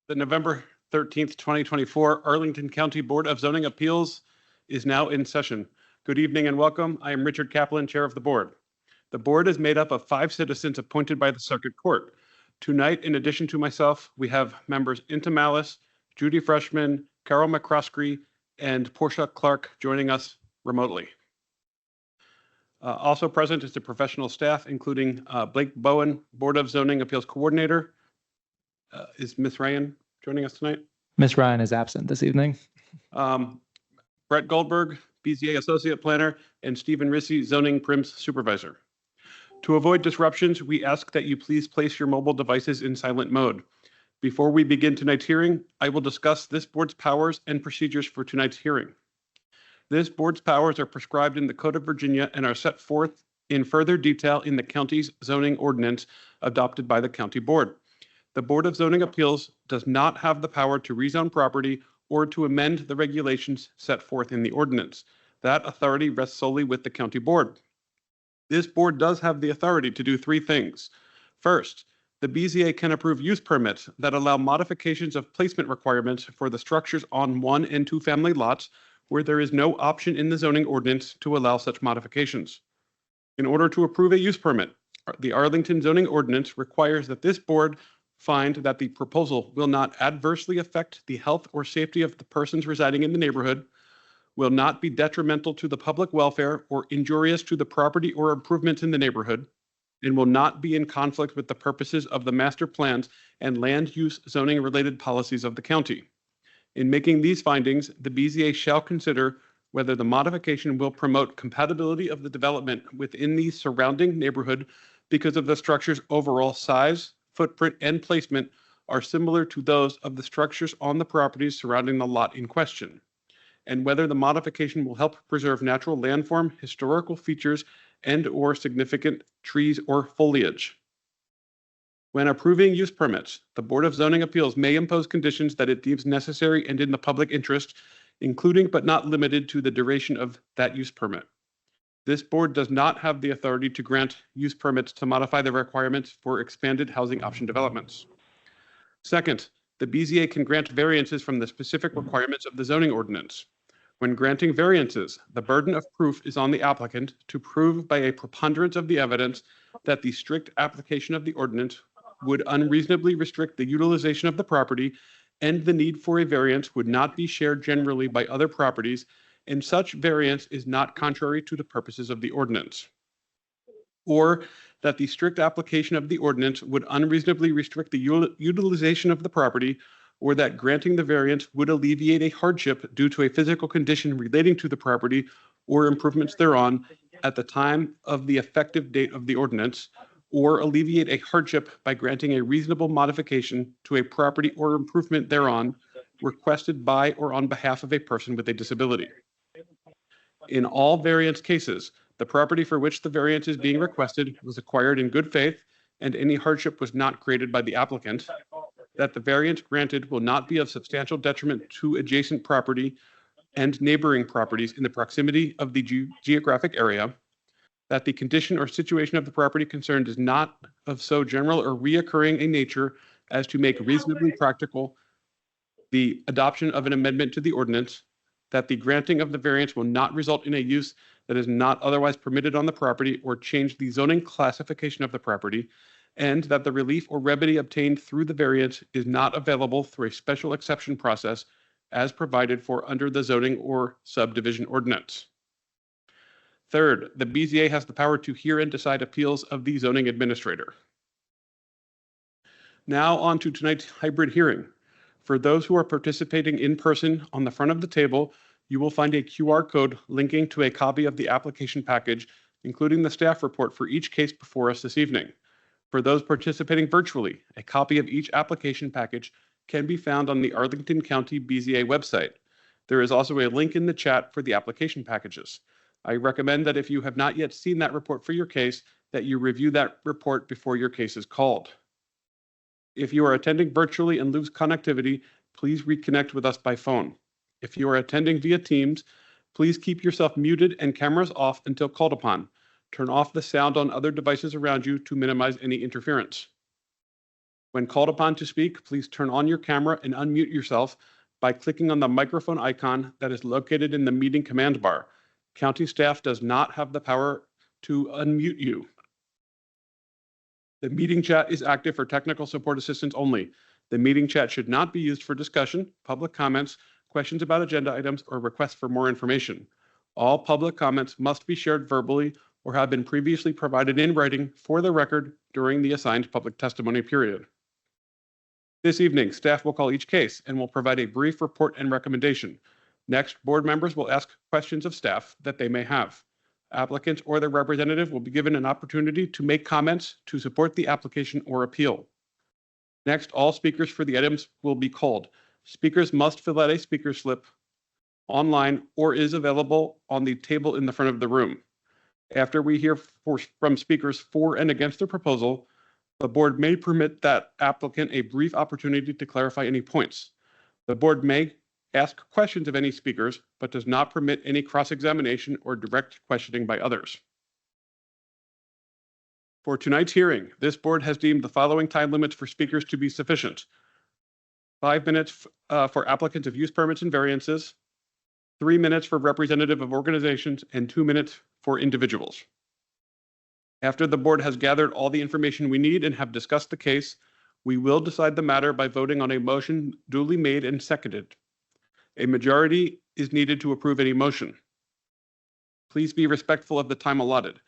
The November 13th, 2024 Arlington County Board of Zoning Appeals is now in session. Good evening and welcome. I am Richard Kaplan, Chair of the Board. The board is made up of 5 citizens appointed by the Circuit Court. Tonight, in addition to myself, we have members Inta Malice, Judy Freshman, Carol McCroskey, and Portia Clark joining us remotely. Also present is the professional staff, including Blake Bowen, Board of Zoning Appeals Coordinator. Is Ms. Ryan joining us tonight? Ms. Ryan is absent this evening. Brett Goldberg, BZA Associate Planner, and Stephen Rissy, Zoning PRIMS Supervisor. To avoid disruptions, we ask that you please place your mobile devices in silent mode. Before we begin tonight's hearing, I will discuss this board's powers and procedures for tonight's hearing. This board's powers are prescribed in the Code of Virginia and are set forth in further detail in the county's zoning ordinance adopted by the county board. The Board of Zoning Appeals does not have the power to rezone property or to amend the regulations set forth in the ordinance. That authority rests solely with the county board. This board does have the authority to do 3 things. First, the BZA can approve use permits that allow modifications of placement requirements for the structures on 1 and 2 family lots where there is no option in the zoning ordinance to allow such modifications. In order to approve a use permit, the Arlington zoning ordinance requires that this board find that the proposal will not adversely affect the health or safety of the persons residing in the neighborhood, will not be detrimental to the public welfare or injurious to the property or improvements in the neighborhood, and will not be in conflict with the purposes of the master plans and land use zoning related policies of the county. In making these findings, the BZA shall consider whether the modification will promote compatibility of the development within the surrounding neighborhood because of the structure's overall size, footprint, and placement are similar to those of the structures on the properties surrounding the lot in question, and whether the modification will help preserve natural landform, historical features, and/or significant trees or foliage. When approving use permits, the Board of Zoning Appeals may impose conditions that it deems necessary and in the public interest, including but not limited to the duration of that use permit. This board does not have the authority to grant use permits to modify the requirements for expanded housing option developments. Second, the BZA can grant variances from the specific requirements of the zoning ordinance. When granting variances, the burden of proof is on the applicant to prove by a preponderance of the evidence that the strict application of the ordinance would unreasonably restrict the utilization of the property, and the need for a variance would not be shared generally by other properties, and such variance is not contrary to the purposes of the ordinance. Or that the strict application of the ordinance would unreasonably restrict the utilization of the property, or that granting the variance would alleviate a hardship due to a physical condition relating to the property or improvements thereon at the time of the effective date of the ordinance, or alleviate a hardship by granting a reasonable modification to a property or improvement thereon requested by or on behalf of a person with a disability. In all variance cases, the property for which the variance is being requested was acquired in good faith and any hardship was not created by the applicant, that the variance granted will not be of substantial detriment to adjacent property and neighboring properties in the proximity of the geographic area, that the condition or situation of the property concerned is not of so general or reoccurring a nature as to make reasonably practical the adoption of an amendment to the ordinance, that the granting of the variance will not result in a use that is not otherwise permitted on the property or change the zoning classification of the property, and that the relief or remedy obtained through the variance is not available through a special exception process as provided for under the zoning or subdivision ordinance. Third, the BZA has the power to hear and decide appeals of the zoning administrator. Now on to tonight's hybrid hearing. For those who are participating in person, on the front of the table, you will find a QR code linking to a copy of the application package, including the staff report for each case before us this evening. For those participating virtually, a copy of each application package can be found on the Arlington County BZA website. There is also a link in the chat for the application packages. I recommend that if you have not yet seen that report for your case, that you review that report before your case is called. If you are attending virtually and lose connectivity, please reconnect with us by phone. If you are attending via Teams, please keep yourself muted and cameras off until called upon. Turn off the sound on other devices around you to minimize any interference. When called upon to speak, please turn on your camera and unmute yourself by clicking on the microphone icon that is located in the meeting command bar. County staff does not have the power to unmute you. The meeting chat is active for technical support assistance only. The meeting chat should not be used for discussion, public comments, questions about agenda items, or requests for more information. All public comments must be shared verbally or have been previously provided in writing for the record during the assigned public testimony period. This evening, staff will call each case and will provide a brief report and recommendation. Next, board members will ask questions of staff that they may have. Applicants or their representative will be given an opportunity to make comments to support the application or appeal. Next, all speakers for the items will be called. Speakers must fill out a speaker slip online or is available on the table in the front of the room. After we hear from speakers for and against the proposal, the board may permit that applicant a brief opportunity to clarify any points. The board may ask questions of any speakers, but does not permit any cross-examination or direct questioning by others. For tonight's hearing, this board has deemed the following time limits for speakers to be sufficient. 5 minutes for applicants of use permits and variances, 3 minutes for representative of organizations, and 2 minutes for individuals. After the board has gathered all the information we need and have discussed the case, we will decide the matter by voting on a motion duly made and seconded. A majority is needed to approve any motion. Please be respectful of the time allotted.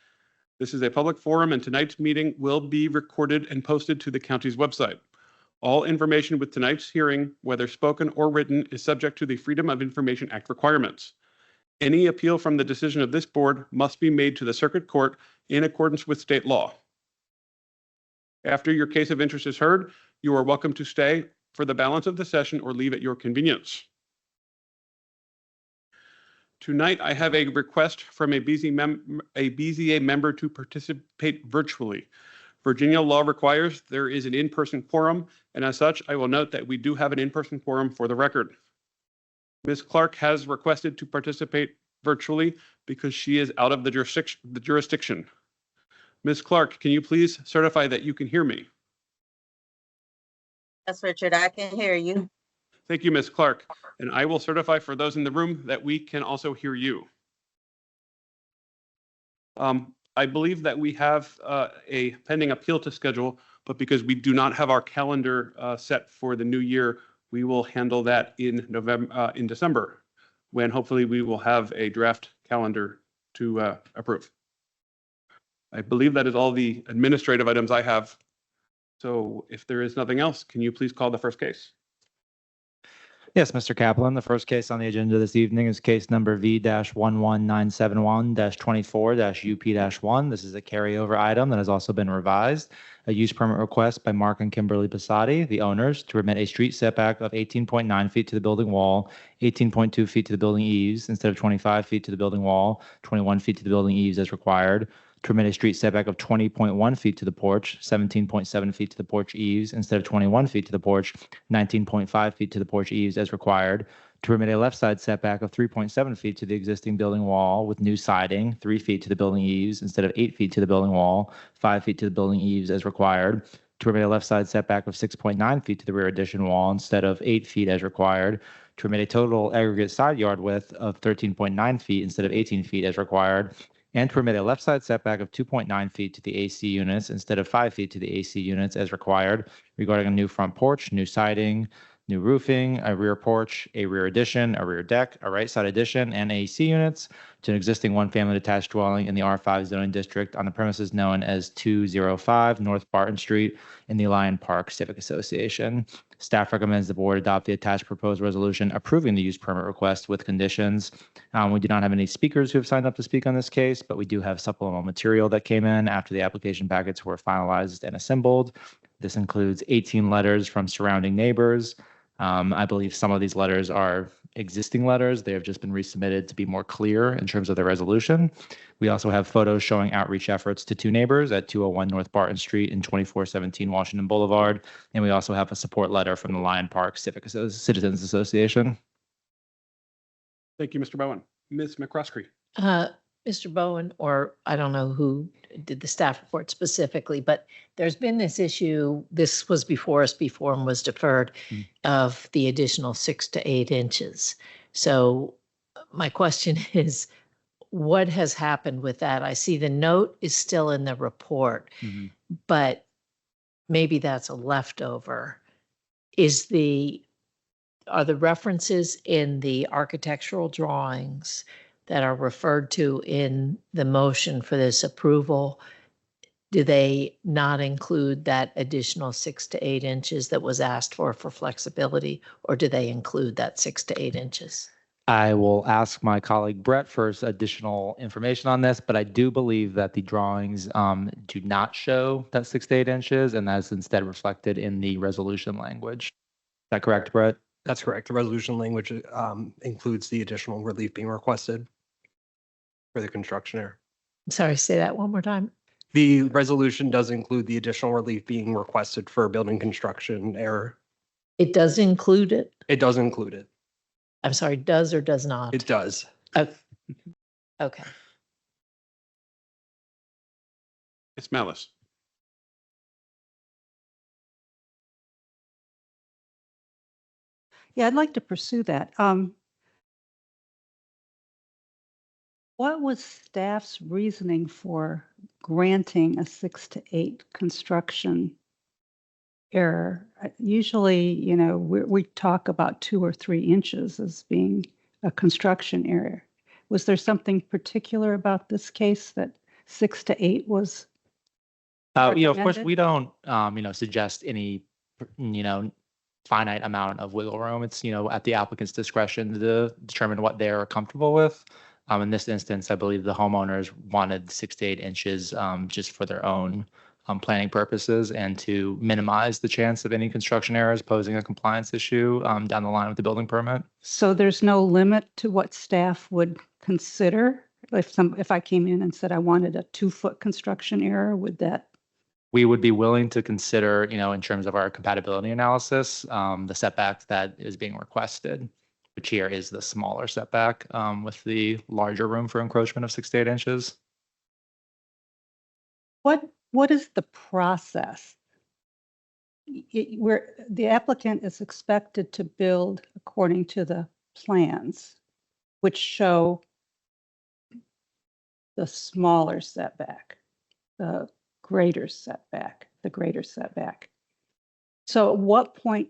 This is a public forum and tonight's meeting will be recorded and posted to the county's website. All information with tonight's hearing, whether spoken or written, is subject to the Freedom of Information Act requirements. Any appeal from the decision of this board must be made to the circuit court in accordance with state law. After your case of interest is heard, you are welcome to stay for the balance of the session or leave at your convenience. Tonight, I have a request from a BZA member to participate virtually. Virginia law requires there is an in-person quorum, and as such, I will note that we do have an in-person quorum for the record. Ms. Clark has requested to participate virtually because she is out of the jurisdiction. Ms. Clark, can you please certify that you can hear me? Yes, Richard, I can hear you. Thank you, Ms. Clark. And I will certify for those in the room that we can also hear you. I believe that we have a pending appeal to schedule, but because we do not have our calendar set for the new year, we will handle that in December, when hopefully we will have a draft calendar to approve. I believe that is all the administrative items I have. So if there is nothing else, can you please call the first case? Yes, Mr. Kaplan. The first case on the agenda this evening is case number V-11971-24-UP-1. This is a carryover item that has also been revised. A use permit request by Mark and Kimberly Basati, the owners, to permit a street setback of 18.9 feet to the building wall, 18.2 feet to the building eaves, instead of 25 feet to the building wall, 21 feet to the building eaves as required. To permit a street setback of 20.1 feet to the porch, 17.7 feet to the porch eaves, instead of 21 feet to the porch, 19.5 feet to the porch eaves as required. To permit a left side setback of 3.7 feet to the existing building wall with new siding, 3 feet to the building eaves, instead of 8 feet to the building wall, 5 feet to the building eaves as required. To permit a left side setback of 6.9 feet to the rear addition wall, instead of 8 feet as required. To permit a total aggregate side yard width of 13.9 feet instead of 18 feet as required. And to permit a left side setback of 2.9 feet to the AC units instead of 5 feet to the AC units as required, regarding a new front porch, new siding, new roofing, a rear porch, a rear addition, a rear deck, a right side addition, and AC units to an existing one-family detached dwelling in the R5 zoning district on the premises known as 205 North Barton Street in the Lion Park Civic Association. Staff recommends the board adopt the attached proposed resolution approving the use permit request with conditions. We do not have any speakers who have signed up to speak on this case, but we do have supplemental material that came in after the application packets were finalized and assembled. This includes 18 letters from surrounding neighbors. I believe some of these letters are existing letters. They have just been resubmitted to be more clear in terms of the resolution. We also have photos showing outreach efforts to 2 neighbors at 201 North Barton Street and 2417 Washington Boulevard. And we also have a support letter from the Lion Park Citizens Association. Thank you, Mr. Bowen. Ms. McCroskey. Mr. Bowen, or I don't know who did the staff report specifically, but there's been this issue, this was before us before and was deferred, of the additional 6 to 8 inches. So my question is, what has happened with that? I see the note is still in the report, but maybe that's a leftover. Are the references in the architectural drawings that are referred to in the motion for this approval, do they not include that additional 6 to 8 inches that was asked for flexibility, or do they include that 6 to 8 inches? I will ask my colleague Brett for additional information on this, but I do believe that the drawings do not show that 6 to 8 inches, and that is instead reflected in the resolution language. Is that correct, Brett? That's correct. The resolution language includes the additional relief being requested for the construction error. Sorry, say that one more time. The resolution does include the additional relief being requested for building construction error. It does include it? It does include it. I'm sorry, does or does not? It does. Okay. Ms. Malice. Yeah, I'd like to pursue that. What was staff's reasoning for granting a 6 to 8 construction error? Usually, you know, we talk about 2 or 3 inches as being a construction error. Was there something particular about this case that 6 to 8 was? Of course, recommended? we don't, suggest any, finite amount of wiggle room. It's, at the applicant's discretion to determine what they're comfortable with. In this instance, I believe the homeowners wanted 6 to 8 inches just for their own planning purposes and to minimize the chance of any construction errors posing a compliance issue down the line with the building permit. So there's no limit to what staff would consider? If I came in and said I wanted a 2-foot construction error, would that? We would be willing to consider, in terms of our compatibility analysis, the setback that is being requested, which here is the smaller setback with the larger room for encroachment of 6 to 8 inches. What is the process? Where the applicant is expected to build according to the plans, which show the smaller setback, the greater setback. So at what point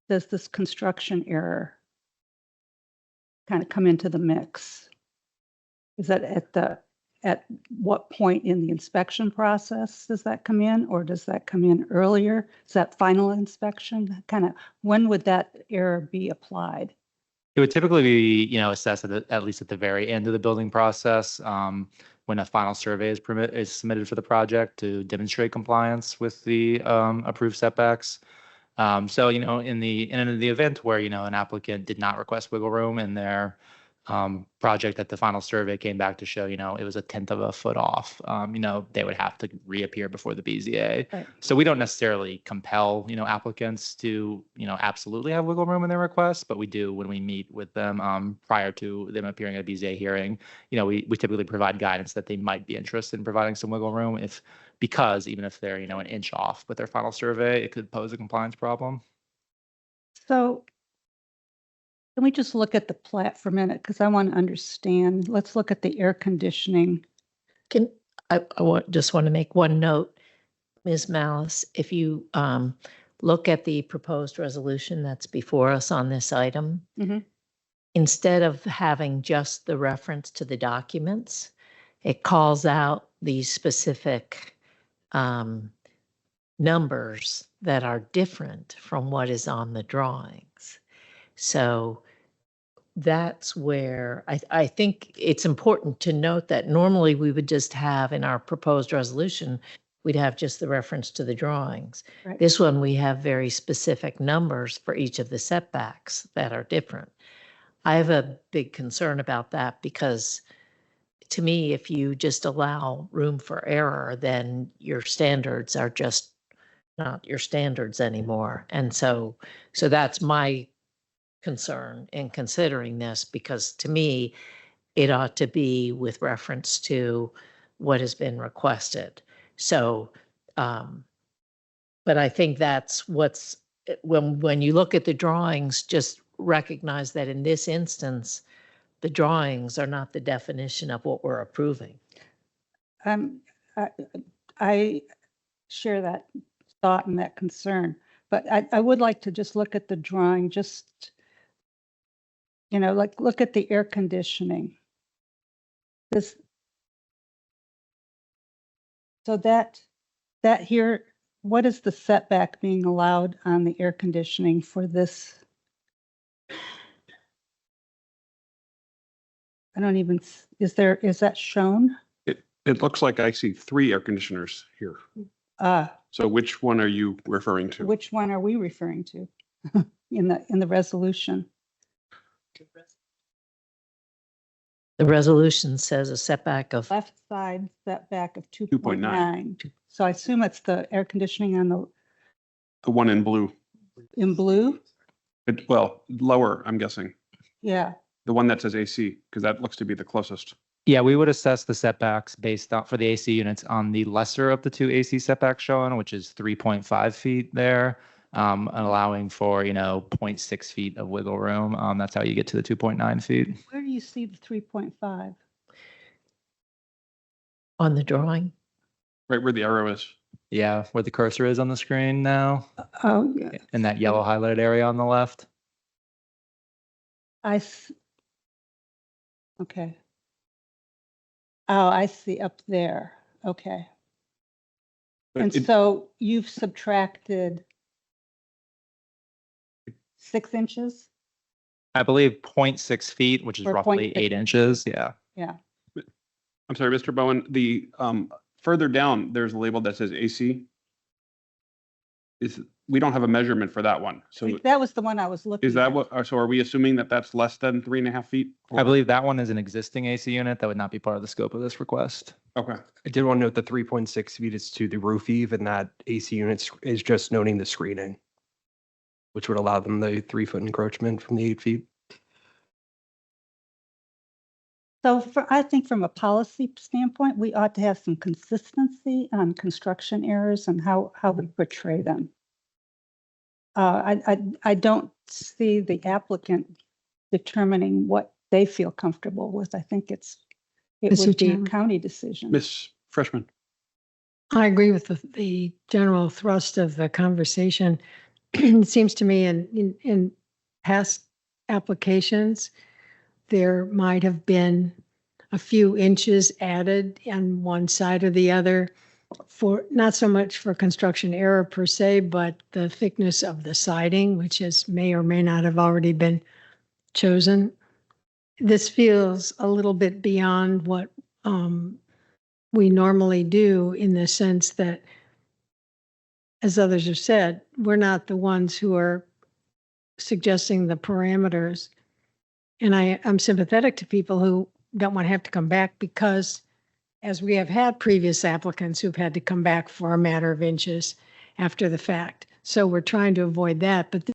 does this construction error kind of come into the mix? Is that at what point in the inspection process does that come in, or does that come in earlier? Is that final inspection? Kind of, when would that error be applied? It would typically be, assessed at least at the very end of the building process, when a final survey is submitted for the project to demonstrate compliance with the approved setbacks. So, in the event where, an applicant did not request wiggle room in their project that the final survey came back to show, it was 1/10 of a foot off, they would have to reappear before the BZA. Right. So we don't necessarily compel, applicants to, absolutely have wiggle room in their requests, but we do when we meet with them prior to them appearing at a BZA hearing, we typically provide guidance that they might be interested in providing some wiggle room because even if they're, 1 inch off with their final survey, it could pose a compliance problem. So can we just look at the plat for a minute? Because I want to understand. Let's look at the air conditioning. Just want to make one note, Ms. Malice, if you look at the proposed resolution that's before us on this item, instead of having just the reference to the documents, it calls out these specific numbers that are different from what is on the drawings. So that's where I think it's important to note that normally we would just have in our proposed resolution, we'd have just the reference to the drawings. Right. This one, we have very specific numbers for each of the setbacks that are different. I have a big concern about that because to me, if you just allow room for error, then your standards are just not your standards anymore. And so that's my concern in considering this, because to me, it ought to be with reference to what has been requested. So, but I think that's what's, when you look at the drawings, just recognize that in this instance, the drawings are not the definition of what we're approving. I, I share that thought and that concern, but I would like to just look at the drawing, just, like, look at the air conditioning. So that here, what is the setback being allowed on the air conditioning for this? I don't even, is that shown? It looks like I see 3 air conditioners here. So which one are you referring to? Which one are we referring to in the resolution? The resolution says a setback of, Left side setback of 2.9. 2.9. So I assume it's the air conditioning on The one in blue. in blue? Well, lower, I'm guessing. Yeah. The one that says AC, because that looks to be the closest. Yeah, we would assess the setbacks based on, for the AC units, on the lesser of the 2 AC setbacks shown, which is 3.5 feet there, allowing for, 0.6 feet of wiggle room. That's how you get to the 2.9 feet. Where do you see the 3.5? on the drawing. Right where the arrow is. Yeah, where the cursor is on the screen now, Oh, yeah. in that yellow highlighted area on the left. Okay. Oh, I see up there. Okay. But And it- so you've subtracted 6 inches? I believe 0.6 feet, which is Or roughly 0.6. 8 inches. Yeah. Yeah. I'm sorry, Mr. Bowen, the further down, there's a label that says AC. We don't have a measurement for that one. So That was the one I was looking at. is that what, so are we assuming that that's less than 3.5 feet? I believe that one is an existing AC unit that would not be part of the scope of this request. Okay. I did want to note the 3.6 feet is to the roof eave, and that AC unit is just noting the screening, which would allow them the 3-foot encroachment from the 8 feet. So I think from a policy standpoint, we ought to have some consistency on construction errors and how we portray them. I don't see the applicant determining what they feel comfortable with. I think it Mr. would be a Chairman. county decision. Miss Freshman. I agree with the general thrust of the conversation. It seems to me in past applications, there might have been a few inches added on one side or the other for not so much for construction error per se, but the thickness of the siding, which may or may not have already been chosen. This feels a little bit beyond what we normally do, in the sense that, as others have said, we're not the ones who are suggesting the parameters. And I'm sympathetic to people who don't want to have to come back, because as we have had previous applicants who've had to come back for a matter of inches after the fact. So we're trying to avoid that. But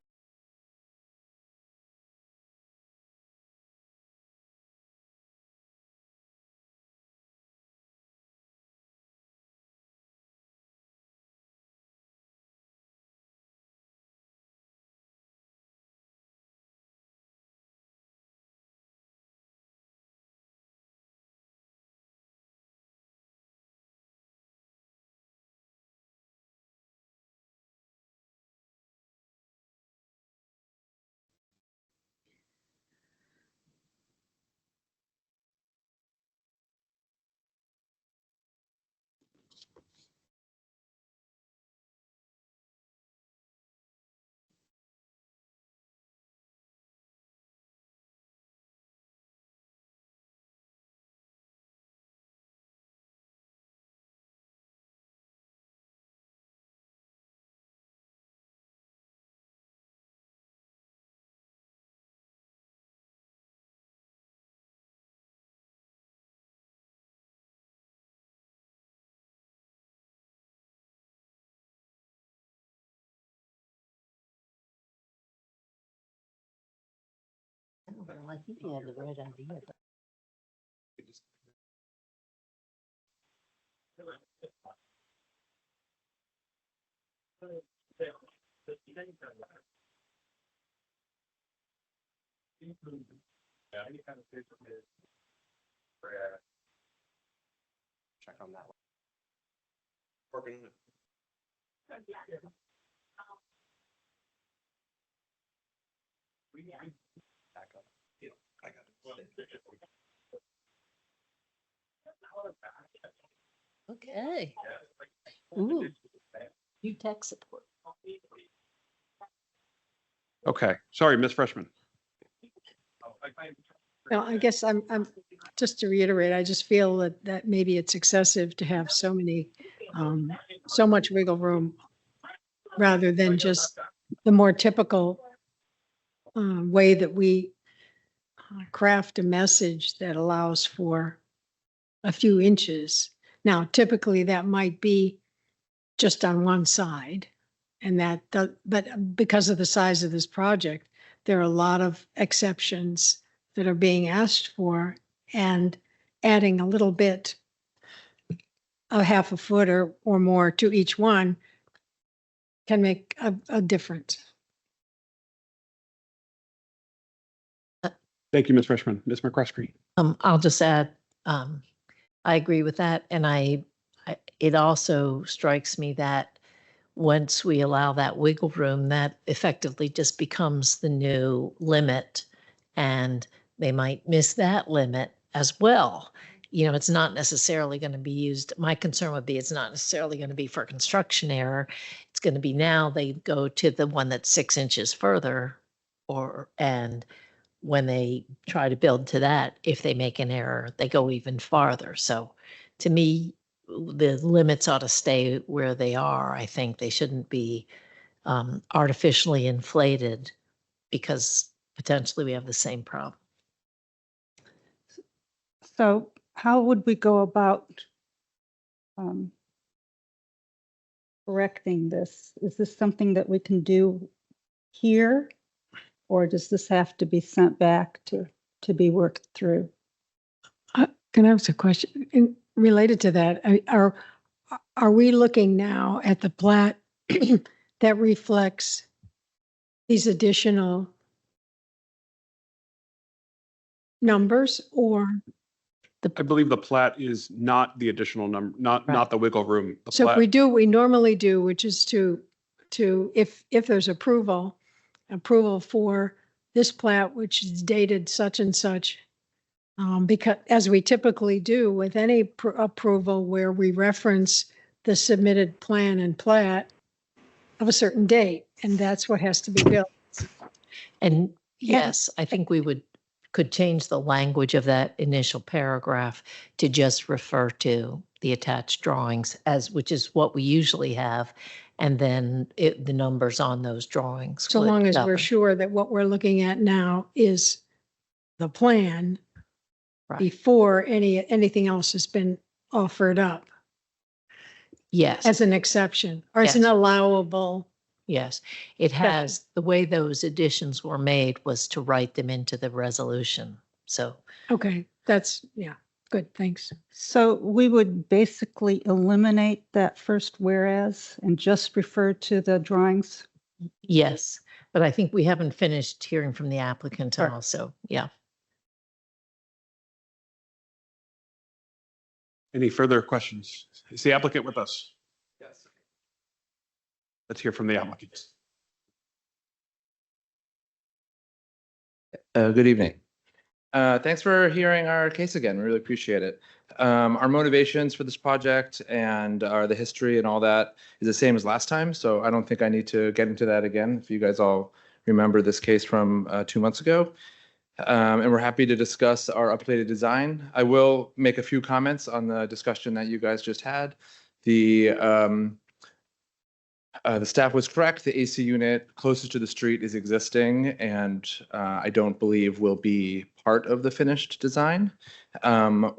I think you had the right idea. Check on that one. Back up. Yeah, I got it. Okay. Ooh, new tech support. Okay, sorry, Ms. Freshman. No, I guess I'm just to reiterate, I just feel that maybe it's excessive to have so many, so much wiggle room rather than just the more typical way that we craft a message that allows for a few inches. Now, typically that might be just on one side, and but because of the size of this project, there are a lot of exceptions that are being asked for, and adding a little bit, a half a foot or more to each one can make a difference. Thank you, Ms. Freshman. Ms. McCroskery. I'll just add, I agree with that. And it also strikes me that once we allow that wiggle room, that effectively just becomes the new limit. And they might miss that limit as well. You know, it's not necessarily going to be used. My concern would be it's not necessarily going to be for construction error. It's going to be now they go to the one that's 6 inches further, and when they try to build to that, if they make an error, they go even farther. So to me, the limits ought to stay where they are. I think they shouldn't be artificially inflated because potentially we have the same problem. So how would we go about correcting this? Is this something that we can do here? Or does this have to be sent back to be worked through? Can I ask a question related to that? Are we looking now at the plat that reflects these additional numbers, or? I believe the plat is not the additional number, not the wiggle room. The So if plat- we do, we normally do, which is to if there's approval for this plat, which is dated such and such, because as we typically do with any approval where we reference the submitted plan and plat of a certain date, and that's what has to be built. And Yeah. yes, I think we could change the language of that initial paragraph to just refer to the attached drawings which is what we usually have. And then the numbers on those drawings. So would long as we're govern. sure that what we're looking at now is the plan Right. before anything else has been offered up Yes. as an exception or as an Yes. allowable. Yes, it has, the way those additions were made was to write them into the resolution. So, Okay, yeah, good, thanks. So we would basically eliminate that first whereas and just refer to the drawings? yes, but I think we haven't finished hearing from the applicant Sure. also. Yeah. Any further questions? Is the applicant with us? Yes. Let's hear from the applicant. Good evening. Thanks for hearing our case again. We really appreciate it. Our motivations for this project and the history and all that is the same as last time, so I don't think I need to get into that again if you guys all remember this case from 2 months ago. And we're happy to discuss our updated design. I will make a few comments on the discussion that you guys just had. The staff was correct. The AC unit closest to the street is existing, and I don't believe will be part of the finished design. The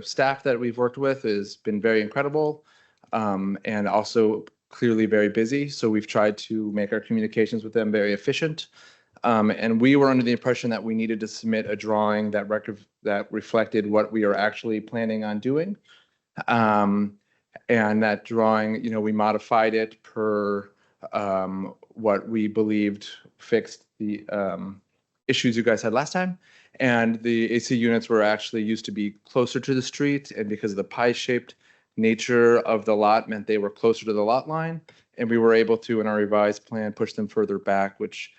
staff that we've worked with has been very incredible, and also clearly very busy. So we've tried to make our communications with them very efficient. And we were under the impression that we needed to submit a drawing that reflected what we are actually planning on doing. And that drawing, we modified it per what we believed fixed the issues you guys had last time. And the AC units were actually used to be closer to the street, and because of the pie-shaped nature of the lot meant they were closer to the lot line. And we were able to, in our revised plan, push them further back, which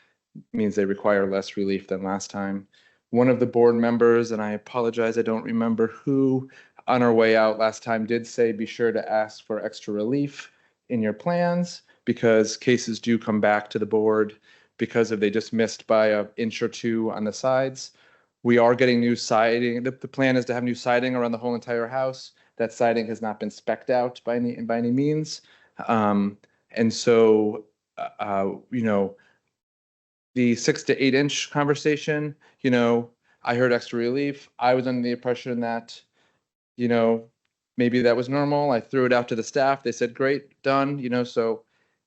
means they require less relief than last time. One of the board members, and I apologize, I don't remember who, on our way out last time did say, be sure to ask for extra relief in your plans because cases do come back to the board because if they just missed by an inch or two on the sides. We are getting new siding. The plan is to have new siding around the whole entire house. That siding has not been spec'd out by any means. And so, the 6 to 8 inch conversation, I heard extra relief. I was under the impression that, maybe that was normal. I threw it out to the staff. They said, great, done, so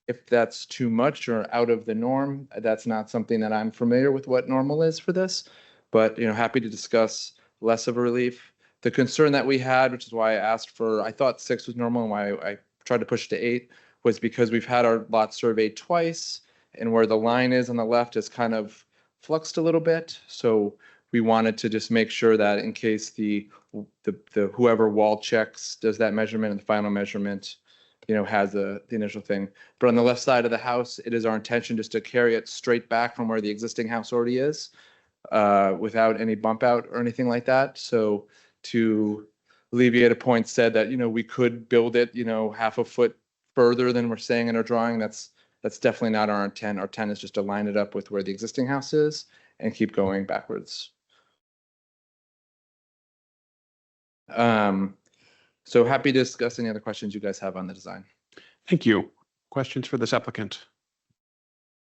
if that's too much or out of the norm, that's not something that I'm familiar with what normal is for this, but, happy to discuss less of a relief. The concern that we had, which is why I asked for, I thought 6 was normal and why I tried to push it to 8, was because we've had our lot surveyed twice and where the line is on the left is kind of fluxed a little bit. So we wanted to just make sure that in case the whoever wall checks does that measurement and the final measurement, has the initial thing. But on the left side of the house, it is our intention just to carry it straight back from where the existing house already is, without any bump out or anything like that. So to alleviate a point said that, we could build it, half a foot further than we're saying in our drawing. That's definitely not our intent. Our intent is just to line it up with where the existing house is and keep going backwards. So happy to discuss any other questions you guys have on the design. Thank you. Questions for this applicant?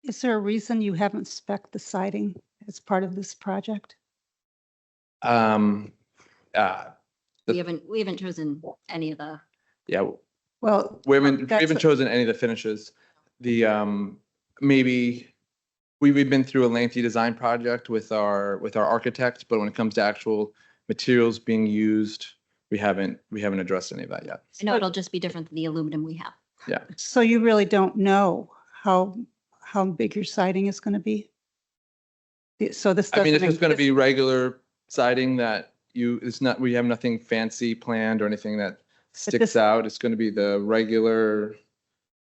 Is there a reason you haven't spec'd the siding as part of this project? We haven't chosen any of the. Yeah, Well, we haven't that's- chosen any of the finishes. The maybe we've been through a lengthy design project with our architect, but when it comes to actual materials being used, we haven't addressed any of that yet. I know it'll just be different than the aluminum we have. Yeah. So you really don't know how big your siding is going to be? So this I mean, doesn't it's just going to exist- be regular siding that we have nothing fancy planned or anything that sticks this- out. It's going to be the regular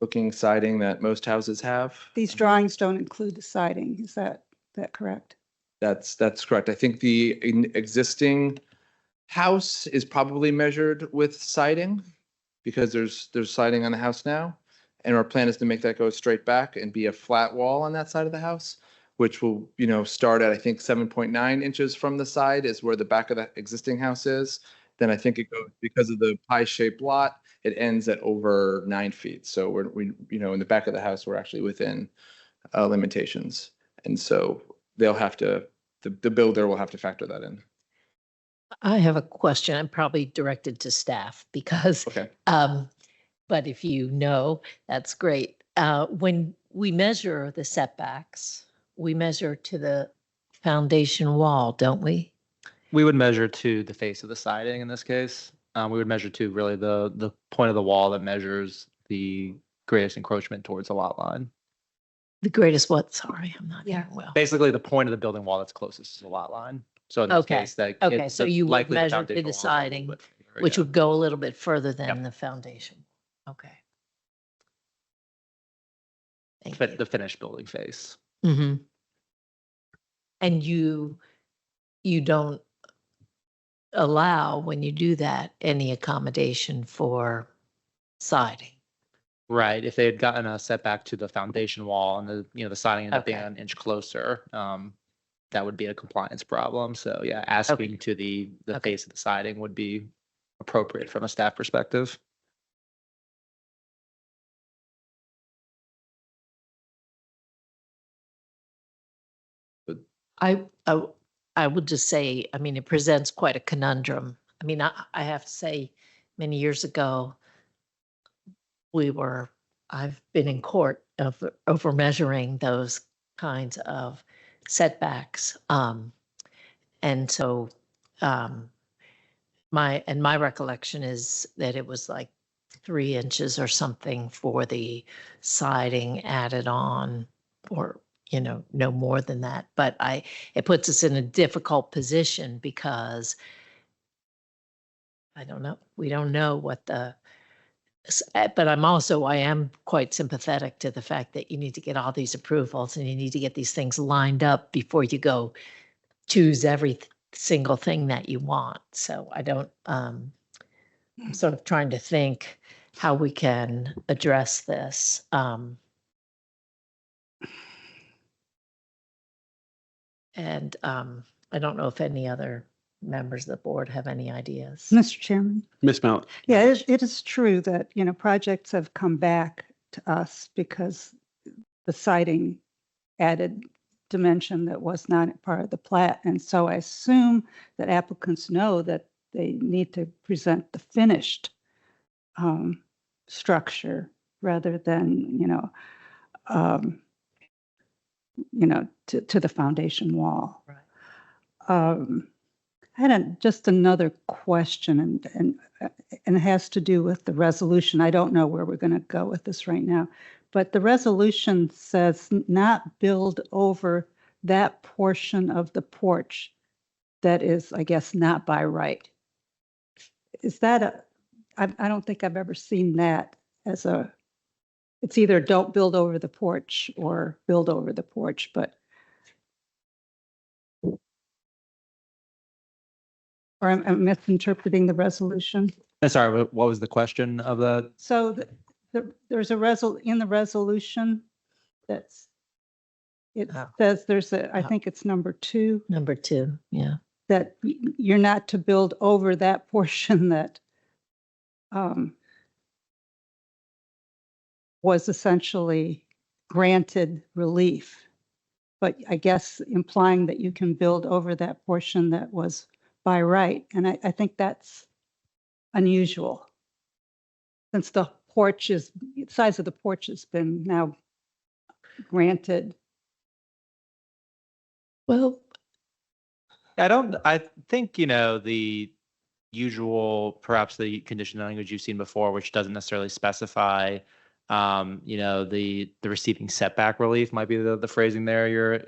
looking siding that most houses have. These drawings don't include the siding. Is that correct? That's correct. I think the existing house is probably measured with siding because there's siding on the house now. And our plan is to make that go straight back and be a flat wall on that side of the house, which will, start at, I think, 7.9 inches from the side is where the back of the existing house is. Then I think it goes, because of the pie-shaped lot, it ends at over 9 feet. So we in the back of the house, we're actually within limitations. And so they'll have to, the builder will have to factor that in. I have a question. I'm probably directed to staff because, Okay. but if you know, that's great. When we measure the setbacks, we measure to the foundation wall, don't we? We would measure to the face of the siding in this case. We would measure to really the point of the wall that measures the greatest encroachment towards the lot line. The greatest what? Sorry, I'm not hearing well. Basically, the point of the building wall that's closest to the lot line. So in this Okay. case, that Okay, so you would likely measure to foundation the wall is a little siding, bit further, which yeah. would go a little bit further than Yep. the foundation. Okay. Thank fit you. the finished building face. Mm-hmm. And you don't allow, when you do that, any accommodation for siding. Right. If they had gotten a setback to the foundation wall and the siding ended up being Okay. an inch closer, that would be a compliance problem. So yeah, asking to the Okay. face of the siding would be appropriate from a staff perspective. I would just say, I mean, it presents quite a conundrum. I mean, I have to say, many years ago, I've been in court over measuring those kinds of setbacks. And so my recollection is that it was like 3 inches or something for the siding added on, or, no more than that. But it puts us in a difficult position because I don't know, we don't know what but I am quite sympathetic to the fact that you need to get all these approvals and you need to get these things lined up before you go choose every single thing that you want. So I don't, I'm sort of trying to think how we can address this. And I don't know if any other members of the board have any ideas. Mr. Chairman? Ms. Mallett. Yeah, it is true that, projects have come back to us because the siding added dimension that was not part of the plat. And so I assume that applicants know that they need to present the finished structure rather than, to the foundation wall. Right. I had just another question, and it has to do with the resolution. I don't know where we're going to go with this right now, but the resolution says not build over that portion of the porch that is, I guess, not by right. Is that I don't think I've ever seen that as it's either don't build over the porch or build over the porch, but or I'm misinterpreting the resolution. Sorry, what was the question of that? So there's in the resolution it Oh. says I think it's number 2, Number 2, yeah. that you're not to build over that portion that was essentially granted relief. But I guess implying that you can build over that portion that was by right. And I think that's unusual, since the size of the porch has been now granted. Well, I think, the usual, perhaps the condition language you've seen before, which doesn't necessarily specify, the receiving setback relief might be the phrasing there you're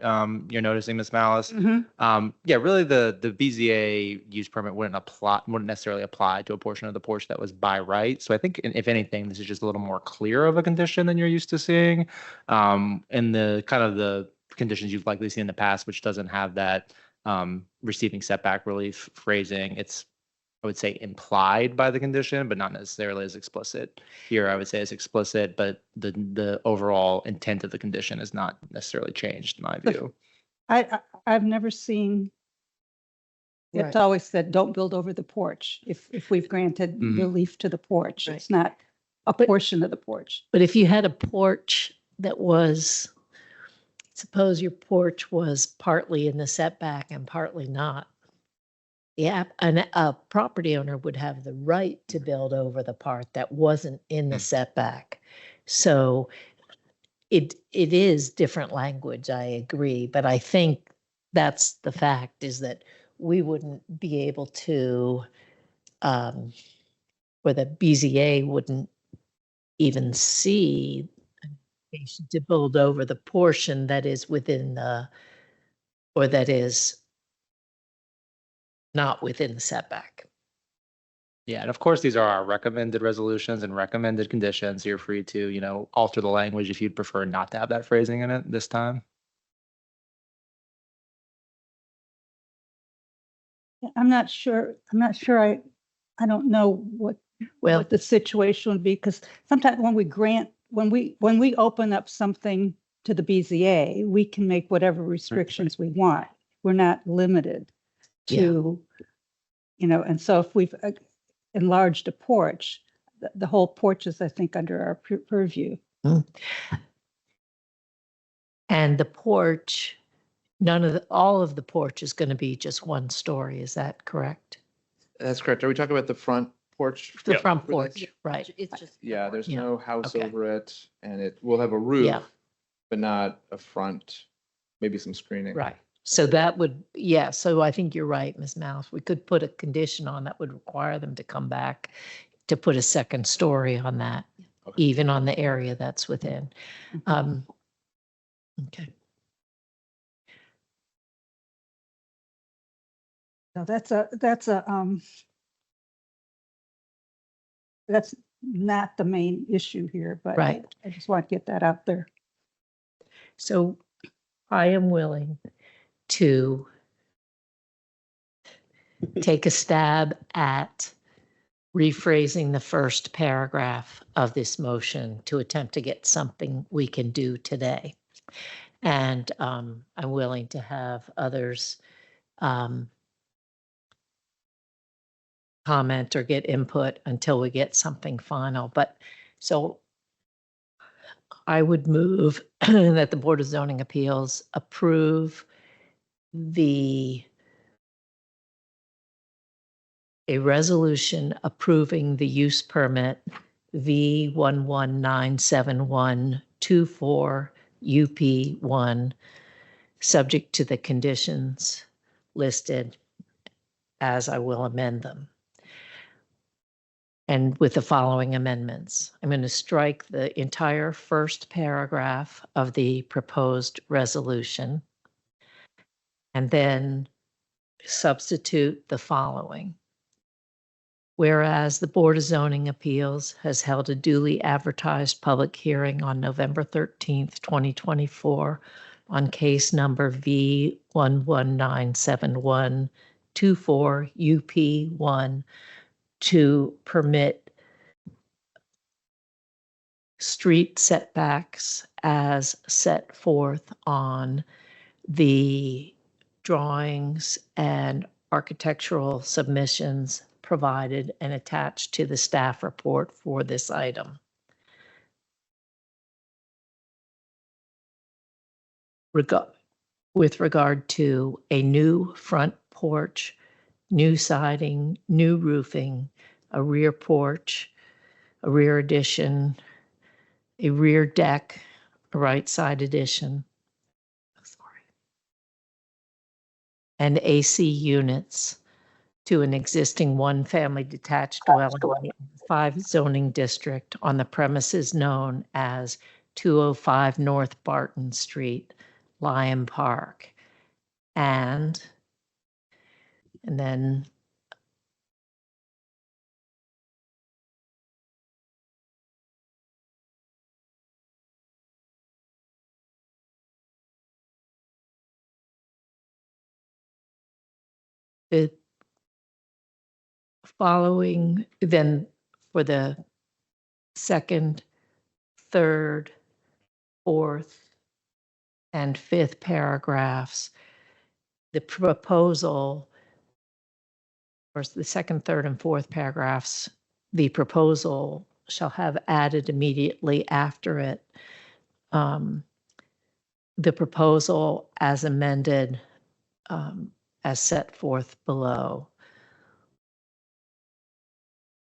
noticing, Ms. Malice. Yeah, really the BZA use permit wouldn't necessarily apply to a portion of the porch that was by right. So I think if anything, this is just a little more clear of a condition than you're used to seeing. And the kind of the conditions you've likely seen in the past, which doesn't have that receiving setback relief phrasing. It's, I would say, implied by the condition, but not necessarily as explicit. Here, I would say it's explicit, but the overall intent of the condition is not necessarily changed, in my view. I've never seen, Right. it's always said, don't build over the porch if we've granted relief to the porch. Right. It's not a portion of the porch. but if you had a porch that was, suppose your porch was partly in the setback and partly not, a property owner would have the right to build over the part that wasn't in the setback. So it is different language, I agree, but I think that's the fact, is that we wouldn't be able to, or the BZA wouldn't even see an application to build over the portion that is within or that is not within the setback. Yeah, and of course, these are our recommended resolutions and recommended conditions. You're free to, alter the language if you'd prefer not to have that phrasing in it this time. I'm not sure. I don't know what the situation would be, because sometimes when we open up something to the BZA, we can make whatever restrictions we want. We're not limited to, and so if we've enlarged a porch, the whole porch is, I think, under our purview. And the porch, all of the porch is going to be just one story. Is that correct? That's correct. Are we talking about the front porch? The front porch, right? It's just. Yeah, there's no house Okay. over it, and it will have a roof, Yeah. but not a front maybe some screening. Right. So that would, yeah, so I think you're right, Ms. Mouse. We could put a condition on that would require them to come back to put a second story on that, Okay. even on the area that's within. Okay. No, that's not the main issue here, but Right. I just want to get that out there. So I am willing to take a stab at rephrasing the first paragraph of this motion to attempt to get something we can do today. And I'm willing to have others comment or get input until we get something final. But so I would move that the Board of Zoning Appeals approve a resolution approving the use permit V1197124 UP1, subject to the conditions listed as I will amend them. And with the following amendments, I'm going to strike the entire first paragraph of the proposed resolution and then substitute the following. Whereas the Board of Zoning Appeals has held a duly advertised public hearing on November 13th, 2024 on case number V1197124 UP1 to permit street setbacks as set forth on the drawings and architectural submissions provided and attached to the staff report for this item. With regard to a new front porch, new siding, new roofing, a rear porch, a rear addition, a rear deck, a right side addition, and AC units to an existing one-family detached dwelling in the 5 zoning district on the premises known as 205 North Barton Street, Lyon Park. And then the following, then for the second, third, fourth, and fifth paragraphs, the proposal, or the second, third, and fourth paragraphs, the proposal shall have added immediately after it the proposal as amended as set forth below.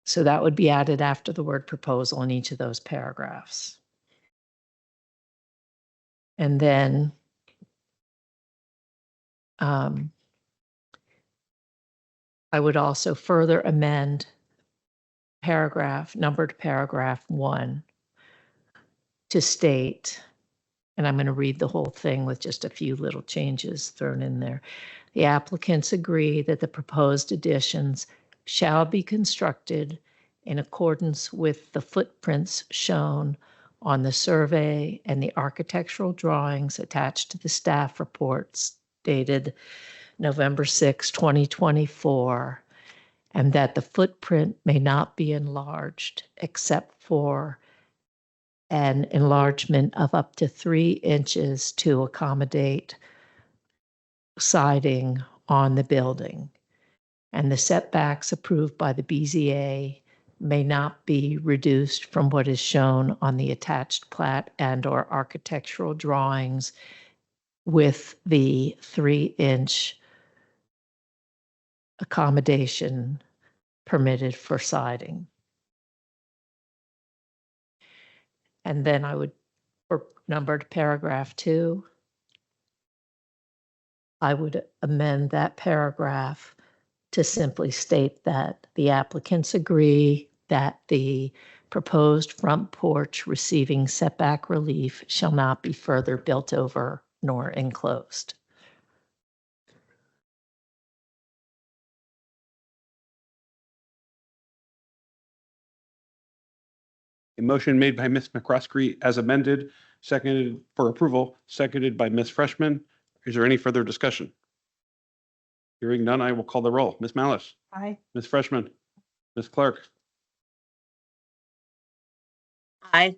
So that would be added after the word proposal in each of those paragraphs. And then I would also further amend numbered paragraph 1 to state, and I'm going to read the whole thing with just a few little changes thrown in there. The applicants agree that the proposed additions shall be constructed in accordance with the footprints shown on the survey and the architectural drawings attached to the staff reports dated November 6, 2024, and that the footprint may not be enlarged except for an enlargement of up to 3 inches to accommodate siding on the building. And the setbacks approved by the BZA may not be reduced from what is shown on the attached plat and/or architectural drawings with the 3-inch accommodation permitted for siding. And then I would, for numbered paragraph 2, I would amend that paragraph to simply state that the applicants agree that the proposed front porch receiving setback relief shall not be further built over nor enclosed. A motion made by Ms. McCroskey as amended, seconded for approval, seconded by Ms. Freshman. Is there any further discussion? Hearing none, I will call the roll. Ms. Malice, Aye. Ms. Freshman, Ms. Clark, Aye.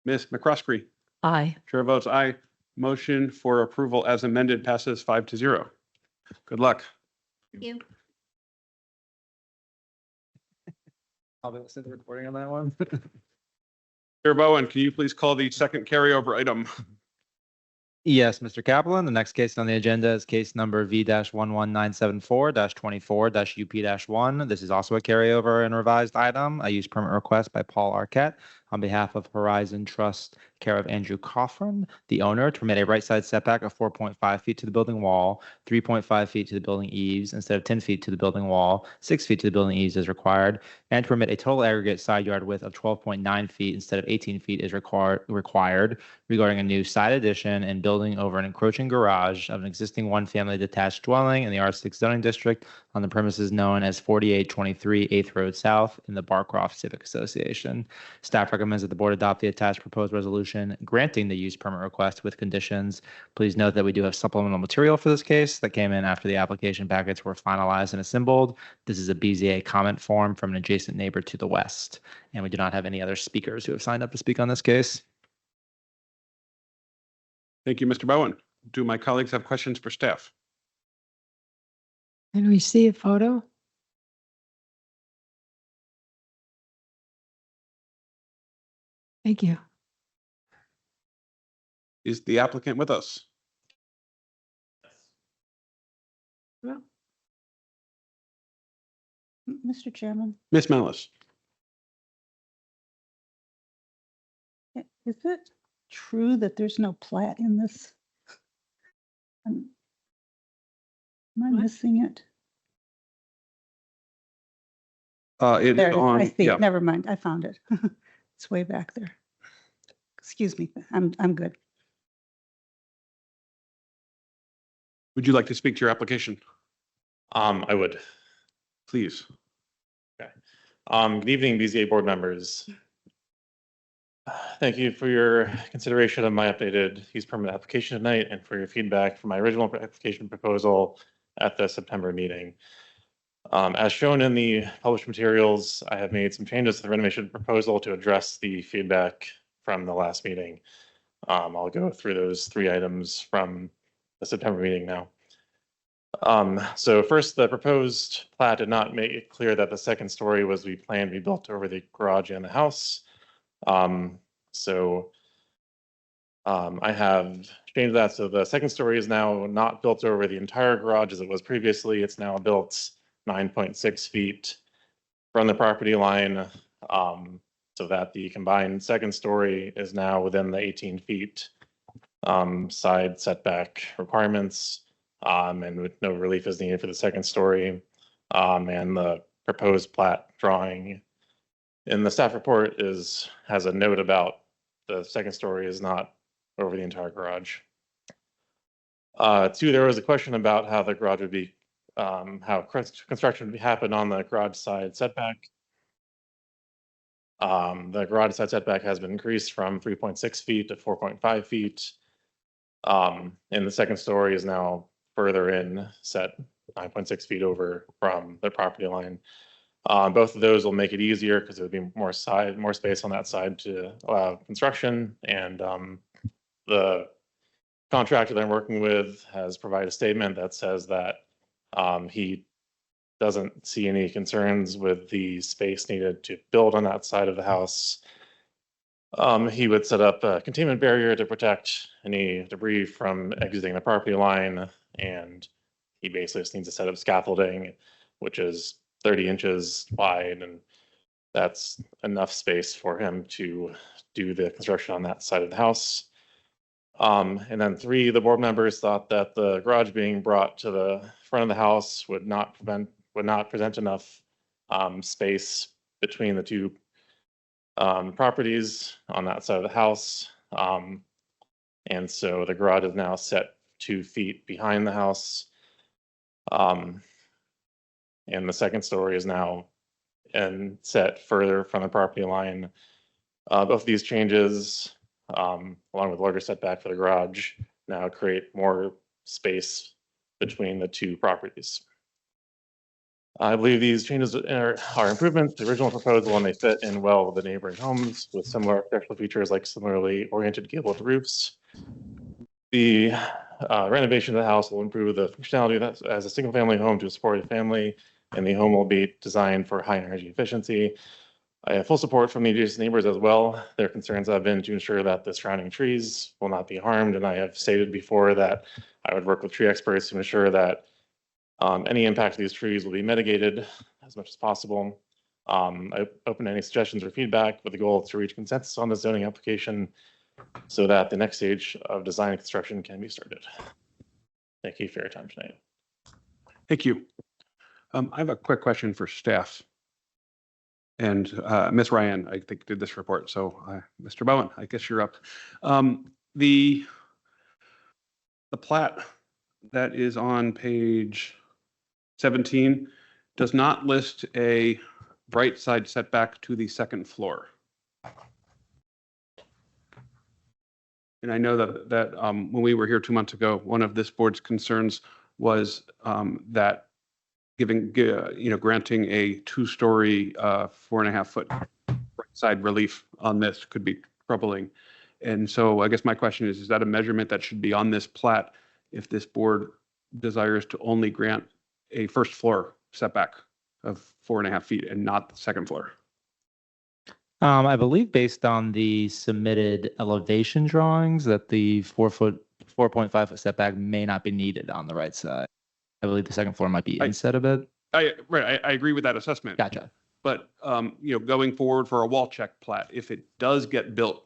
Ms. McCroskey. Aye. Chair votes aye. Motion for approval as amended passes 5-0. Good luck. Thank you. I'll be listening to the recording on that one. Chair Bowen, can you please call the second carryover item? Yes, Mr. Kaplan. The next case on the agenda is case number V-11974-24-UP-1. This is also a carryover and revised item, a use permit request by Paul Arquette on behalf of Horizon Trust, care of Andrew Coffran, the owner, to permit a right side setback of 4.5 feet to the building wall, 3.5 feet to the building eaves instead of 10 feet to the building wall, 6 feet to the building eaves as required, and to permit a total aggregate side yard width of 12.9 feet instead of 18 feet is required regarding a new side addition and building over an encroaching garage of an existing one-family detached dwelling in the R6 zoning district on the premises known as 4823 8th Road South in the Barcroft Civic Association. Staff recommends that the board adopt the attached proposed resolution granting the use permit request with conditions. Please note that we do have supplemental material for this case that came in after the application packets were finalized and assembled. This is a BZA comment form from an adjacent neighbor to the west, and we do not have any other speakers who have signed up to speak on this case. Thank you, Mr. Bowen. Do my colleagues have questions for staff? Can we see a photo? Thank you. Is the applicant with us? Mr. Chairman, Ms. Malice? is it true that there's no plat in this? Am I What? missing it? It There is it is. on, I see yeah. it. Never mind. I found it. It's way back there. Excuse me. I'm good. Would you like to speak to your application? I would. Please. Good evening, BZA board members. Thank you for your consideration of my updated use permit application tonight and for your feedback from my original application proposal at the September meeting. As shown in the published materials, I have made some changes to the renovation proposal to address the feedback from the last meeting. I'll go through those 3 items from the September meeting now. So first, the proposed plat did not make it clear that the second story was planned to be built over the garage and the house. I have changed that. So the second story is now not built over the entire garage as it was previously. It's now built 9.6 feet from the property line, so that the combined second story is now within the 18 feet side setback requirements, and with no relief is needed for the second story. And the proposed plat drawing in the staff report has a note about the second story is not over the entire garage. 2, there was a question about how the garage would be, how construction would happen on the garage side setback. The garage side setback has been increased from 3.6 feet to 4.5 feet. And the second story is now further in, set 9.6 feet over from the property line. Both of those will make it easier because there would be more space on that side to allow construction. And the contractor that I'm working with has provided a statement that says that he doesn't see any concerns with the space needed to build on that side of the house. He would set up a containment barrier to protect any debris from exiting the property line, and he basically just needs to set up scaffolding, which is 30 inches wide, and that's enough space for him to do the construction on that side of the house. And then 3, the board members thought that the garage being brought to the front of the house would not present enough space between the two properties on that side of the house. And so the garage is now set 2 feet behind the house. And the second story is now set further from the property line. Both of these changes, along with larger setback for the garage, now create more space between the two properties. I believe these changes are improvements to the original proposal, and they fit in well with the neighboring homes with similar architectural features like similarly oriented gabled roofs. The renovation of the house will improve the functionality as a single-family home to a supported family, and the home will be designed for high energy efficiency. I have full support from the adjacent neighbors as well. Their concerns have been to ensure that the surrounding trees will not be harmed, and I have stated before that I would work with tree experts to ensure that any impact of these trees will be mitigated as much as possible. I open any suggestions or feedback with the goal to reach consensus on the zoning application so that the next stage of design and construction can be started. Thank you for your time tonight. Thank you. I have a quick question for staff. And Ms. Ryan, I think, did this report. So Mr. Bowen, I guess you're up. The plat that is on page 17 does not list a right side setback to the second floor. And I know that when we were here 2 months ago, one of this board's concerns was that granting a 2-story, 4.5-foot right side relief on this could be troubling. And so I guess my question is that a measurement that should be on this plat if this board desires to only grant a first floor setback of 4.5 feet and not the second floor? I believe based on the submitted elevation drawings that the 4.5 foot setback may not be needed on the right side. I believe the second floor might be inset a bit. I agree with that assessment. Gotcha. But going forward for a wall check plat, if it does get built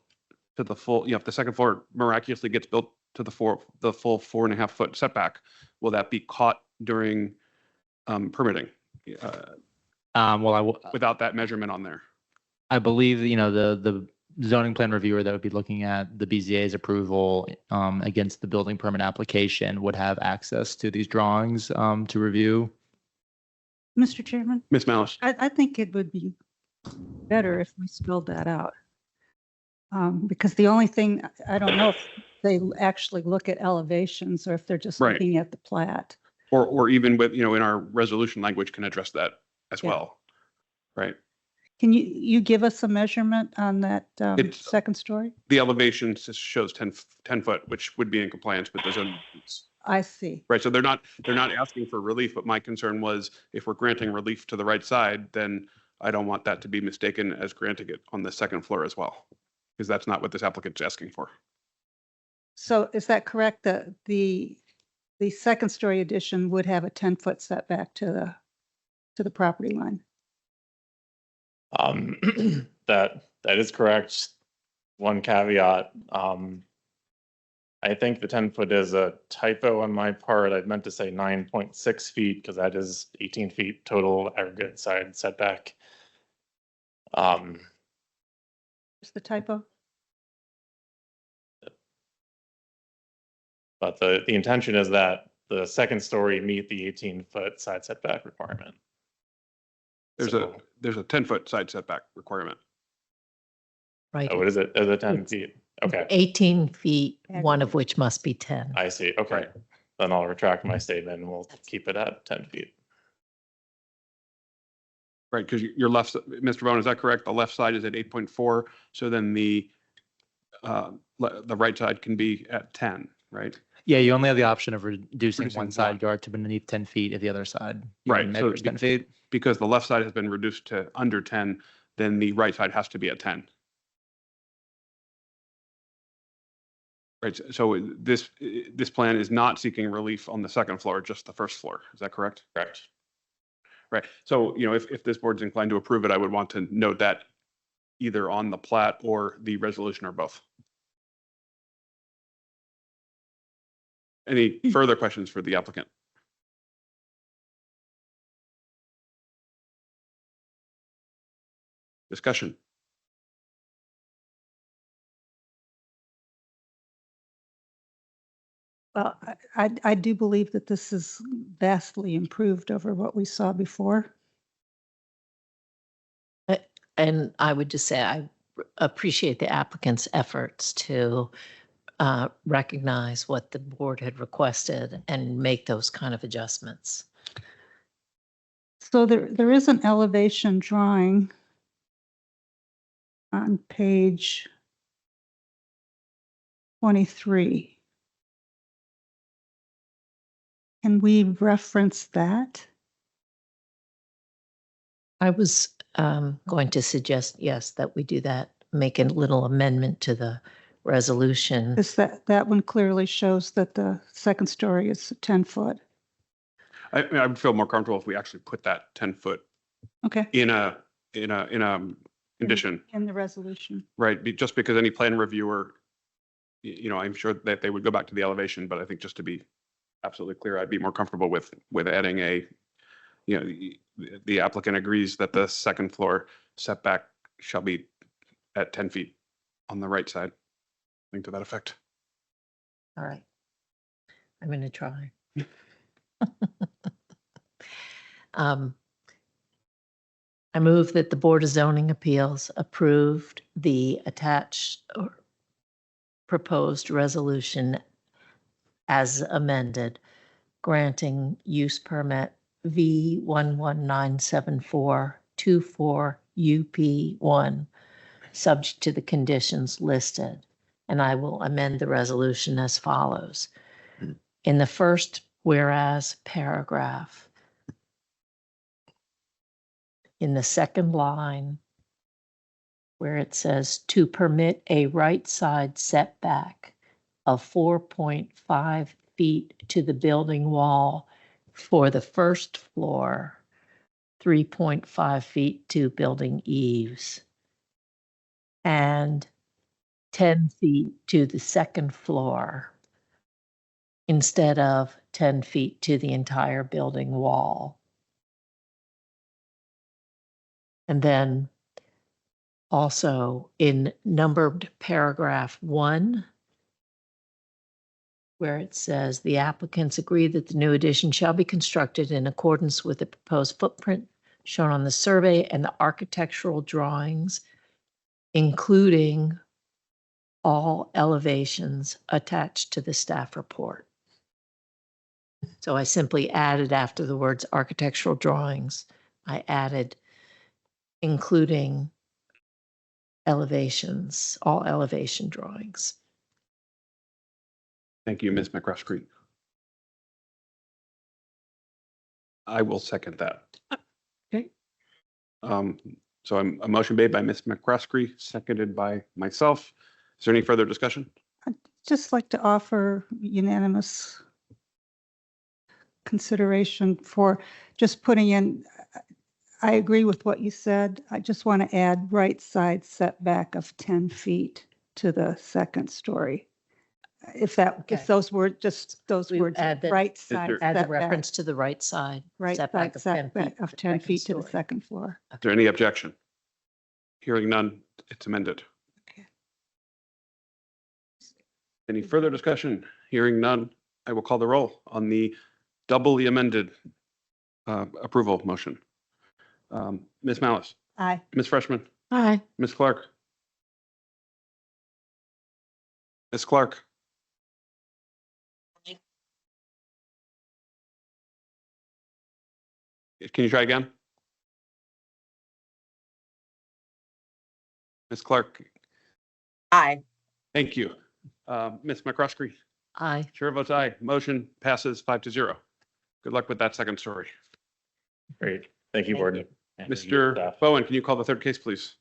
to the full, if the second floor miraculously gets built to the full 4.5 foot setback, will that be caught during permitting? Without that measurement on there? I believe the zoning plan reviewer that would be looking at the BZA's approval against the building permit application would have access to these drawings to review. Mr. Chairman, Ms. Malice. I think it would be better if we spelled that out. Because the only thing, I don't know if they actually look at elevations or if they're just Right. looking at the plat. Or even with, in our resolution language can address that as Yeah. well, right? Can you give us a measurement on that It's- second story? The elevation shows 10 foot, which would be in compliance with the zoning. I see. Right, so they're not asking for relief, but my concern was if we're granting relief to the right side, then I don't want that to be mistaken as granting it on the second floor as well, because that's not what this applicant's asking for. So is that correct? The second story addition would have a 10-foot setback to the property line? That is correct. One caveat, I think the 10 foot is a typo on my part. I meant to say 9.6 feet because that is 18 feet total aggregate side setback. Is the typo? But the intention is that the second story meet the 18-foot side setback requirement. There's a 10-foot side setback requirement. Right. Oh, what is it? Is it 10 It's- feet? Okay, 18 feet, one of which must be 10. I see. Okay, then I'll retract my statement and we'll keep it at 10 feet. Right, because your left, Mr. Bone, is that correct? The left side is at 8.4, so then the right side can be at 10, right? Yeah, you only have the option of reducing Reducing one one. side yard to beneath 10 feet if the other side Right, yard so measures 10 feet. Because the left side has been reduced to under 10, then the right side has to be at 10. Right, so this plan is not seeking relief on the second floor, just the first floor. Is that correct? Correct. Right, so, if this board's inclined to approve it, I would want to note that either on the plat or the resolution or both. Any further questions for the applicant? Discussion. Well, I do believe that this is vastly improved over what we saw before. And I would just say I appreciate the applicant's efforts to recognize what the board had requested and make those kind of adjustments. So there is an elevation drawing on page 23. Can we reference that? I was going to suggest, yes, that we do that, make a little amendment to the resolution. Because that one clearly shows that the second story is 10 foot. I would feel more comfortable if we actually put that 10-foot Okay. in a condition, In the resolution. right? Just because any plan reviewer, I'm sure that they would go back to the elevation, but I think just to be absolutely clear, I'd be more comfortable with adding the applicant agrees that the second floor setback shall be at 10 feet on the right side. Something to that effect. All right. I'm going to try. I move that the Board of Zoning Appeals approved the attached or proposed resolution as amended, granting use permit V1197424 UP1, subject to the conditions listed. And I will amend the resolution as follows. In the first whereas paragraph, in the second line, where it says to permit a right side setback of 4.5 feet to the building wall for the first floor, 3.5 feet to building eaves, and 10 feet to the second floor instead of 10 feet to the entire building wall. And then also in numbered paragraph 1, where it says the applicants agree that the new addition shall be constructed in accordance with the proposed footprint shown on the survey and the architectural drawings, including all elevations attached to the staff report. So I simply added after the words architectural drawings, I added including elevations, all elevation drawings. Thank you, Ms. McCroskey. I will second that. Okay. So a motion made by Ms. McCroskey, seconded by myself. Is there any further discussion? I'd just like to offer unanimous consideration for just putting in, I agree with what you said. I just want to add right side setback of 10 feet to the second story. If Okay. those were just those We words, add that- right side there- Add the setback, reference to the right side. right setback side of 10 feet setback of to the 10 second feet to the story. second floor. Is there any objection? Hearing none, it's amended. Okay. Any further discussion? Hearing none, I will call the roll on the doubly amended approval motion. Ms. Malice, Aye. Ms. Freshman, Aye. Ms. Clark. Ms. Clark. Can you try again? Ms. Clark, Aye. thank you. Ms. McCroskey, Aye. chair votes aye. Motion passes 5-0. Good luck with that second story. Great. Thank you, Thank board. you. and your Mr. staff. Bowen, can you call the third case, please?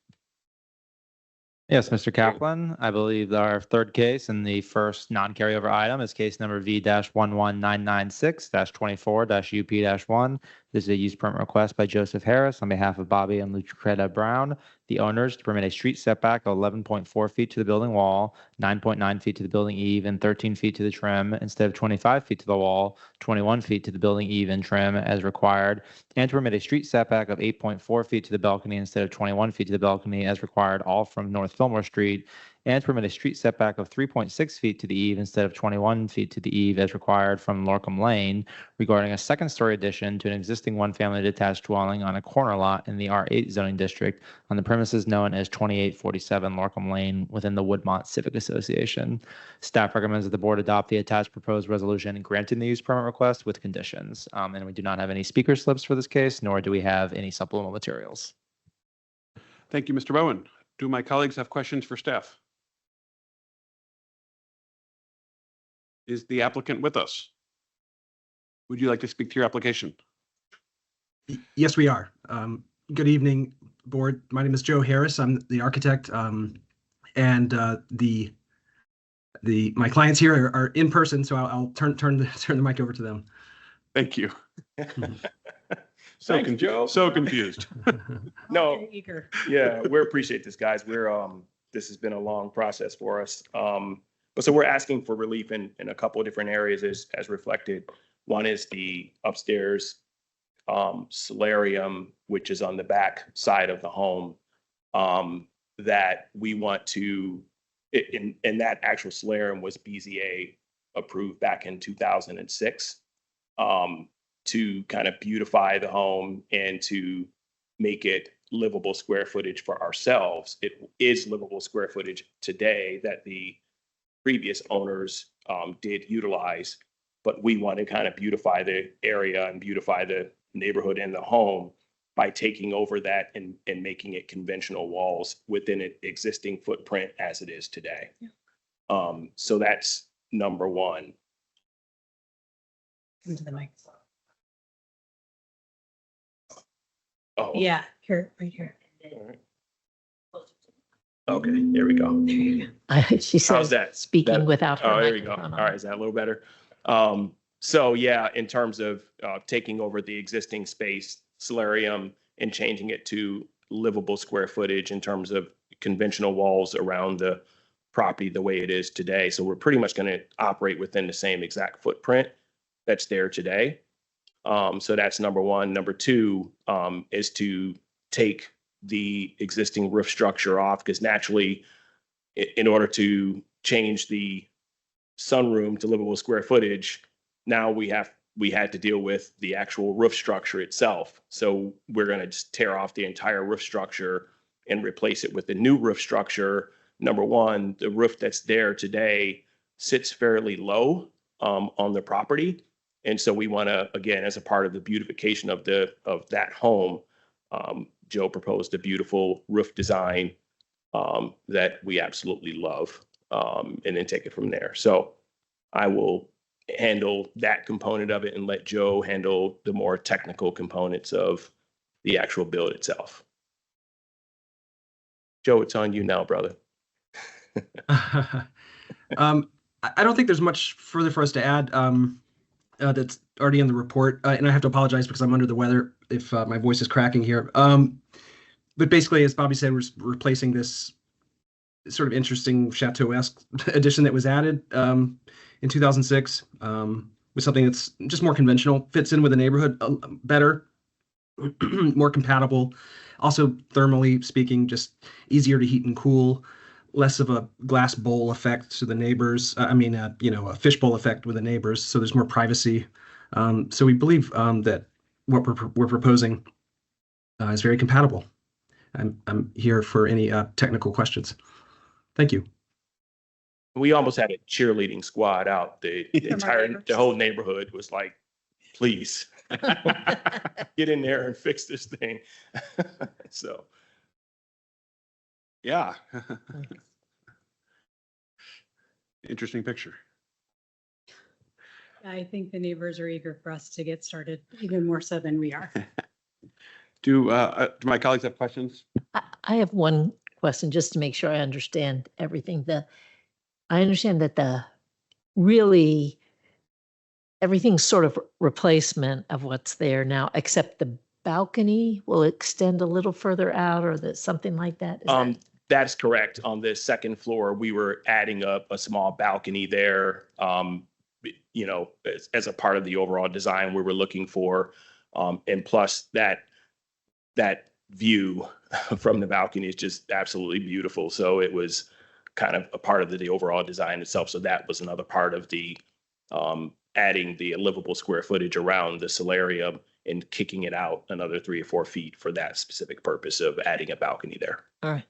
Yes, Mr. Kaplan, I believe our third case and the first non-carryover item is case number V-11996-24-UP-1. This is a use permit request by Joseph Harris on behalf of Bobby and Lucreta Brown, the owners, to permit a street setback of 11.4 feet to the building wall, 9.9 feet to the building eave, and 13 feet to the trim, instead of 25 feet to the wall, 21 feet to the building eave and trim as required, and to permit a street setback of 8.4 feet to the balcony instead of 21 feet to the balcony as required, all from North Fillmore Street, and to permit a street setback of 3.6 feet to the eave instead of 21 feet to the eave as required from Lorcom Lane regarding a second-story addition to an existing one-family detached dwelling on a corner lot in the R8 zoning district on the premises known as 2847 Lorcom Lane within the Woodmont Civic Association. Staff recommends that the board adopt the attached proposed resolution granting the use permit request with conditions. And we do not have any speaker slips for this case, nor do we have any supplemental materials. Thank you, Mr. Bowen. Do my colleagues have questions for staff? Is the applicant with us? Would you like to speak to your application? Yes, we are. Good evening, board. My name is Joe Harris. I'm the architect, and my clients here are in person, so I'll turn the mic over to them. Thank you. Thanks, Joe. So confused. No, Eager. yeah, we appreciate this, guys. This has been a long process for us. But so we're asking for relief in a couple of different areas as reflected. One is the upstairs solarium, which is on the back side of the home, that we want to, and that actual solarium was BZA approved back in 2006 to kind of beautify the home and to make it livable square footage for ourselves. It is livable square footage today that the previous owners did utilize, but we want to kind of beautify the area and beautify the neighborhood and the home by taking over that and making it conventional walls within an existing footprint as it is today. Yeah. So that's number one. Into the mic. Oh, Yeah, here, right here. all right. Okay, there we go. There you go. She How's says, that? speaking without her Oh, there you go. microphone All on. right, is that a little better? So yeah, in terms of taking over the existing space, solarium, and changing it to livable square footage in terms of conventional walls around the property the way it is today. So we're pretty much going to operate within the same exact footprint that's there today. So that's number one. Number two is to take the existing roof structure off, because naturally, in order to change the sunroom to livable square footage, now we had to deal with the actual roof structure itself. So we're going to just tear off the entire roof structure and replace it with a new roof structure. Number one, the roof that's there today sits fairly low on the property. And so we want to, again, as a part of the beautification of that home, Joe proposed a beautiful roof design that we absolutely love, and then take it from there. So I will handle that component of it and let Joe handle the more technical components of the actual build itself. Joe, it's on you now, brother. I don't think there's much further for us to add. That's already in the report, and I have to apologize because I'm under the weather if my voice is cracking here. But basically, as Bobby said, we're replacing this sort of interesting chateau-esque addition that was added in 2006 with something that's just more conventional, fits in with the neighborhood better, more compatible. Also, thermally speaking, just easier to heat and cool, less of a glass bowl effect to the neighbors. A fishbowl effect with the neighbors. So there's more privacy. So we believe that what we're proposing is very compatible. I'm here for any technical questions. Thank you. We almost had a cheerleading squad out. The whole neighborhood was like, please get in there and fix this thing. So, Yeah. Interesting picture. I think the neighbors are eager for us to get started, even more so than we are. Do my colleagues have questions? I have one question just to make sure I understand everything. I understand that the really everything's sort of replacement of what's there now, except the balcony will extend a little further out or that something like that? Is that- That's correct. On the second floor, we were adding up a small balcony there. As a part of the overall design we were looking for. And plus that view from the balcony is just absolutely beautiful. So it was kind of a part of the overall design itself. So that was another part of the adding the livable square footage around the solarium and kicking it out another 3 or 4 feet for that specific purpose of adding a balcony there. All right.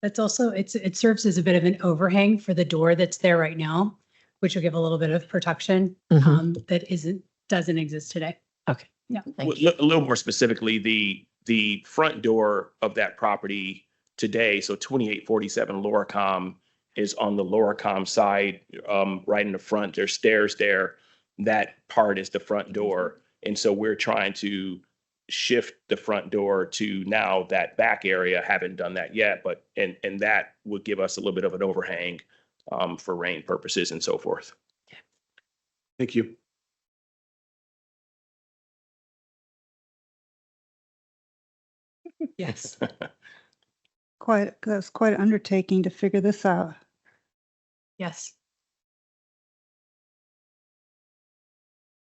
That's also, it serves as a bit of an overhang for the door that's there right now, which will give a little bit of protection that doesn't exist today. Okay. Yeah. Thank you. A little more specifically, the front door of that property today, so 2847 Loricom is on the Loricom side, right in the front. There's stairs there. That part is the front door. And so we're trying to shift the front door to now that back area. Haven't done that yet, but and that would give us a little bit of an overhang for rain purposes and so forth. Thank you. Yes. That's quite an undertaking to figure this out. Yes.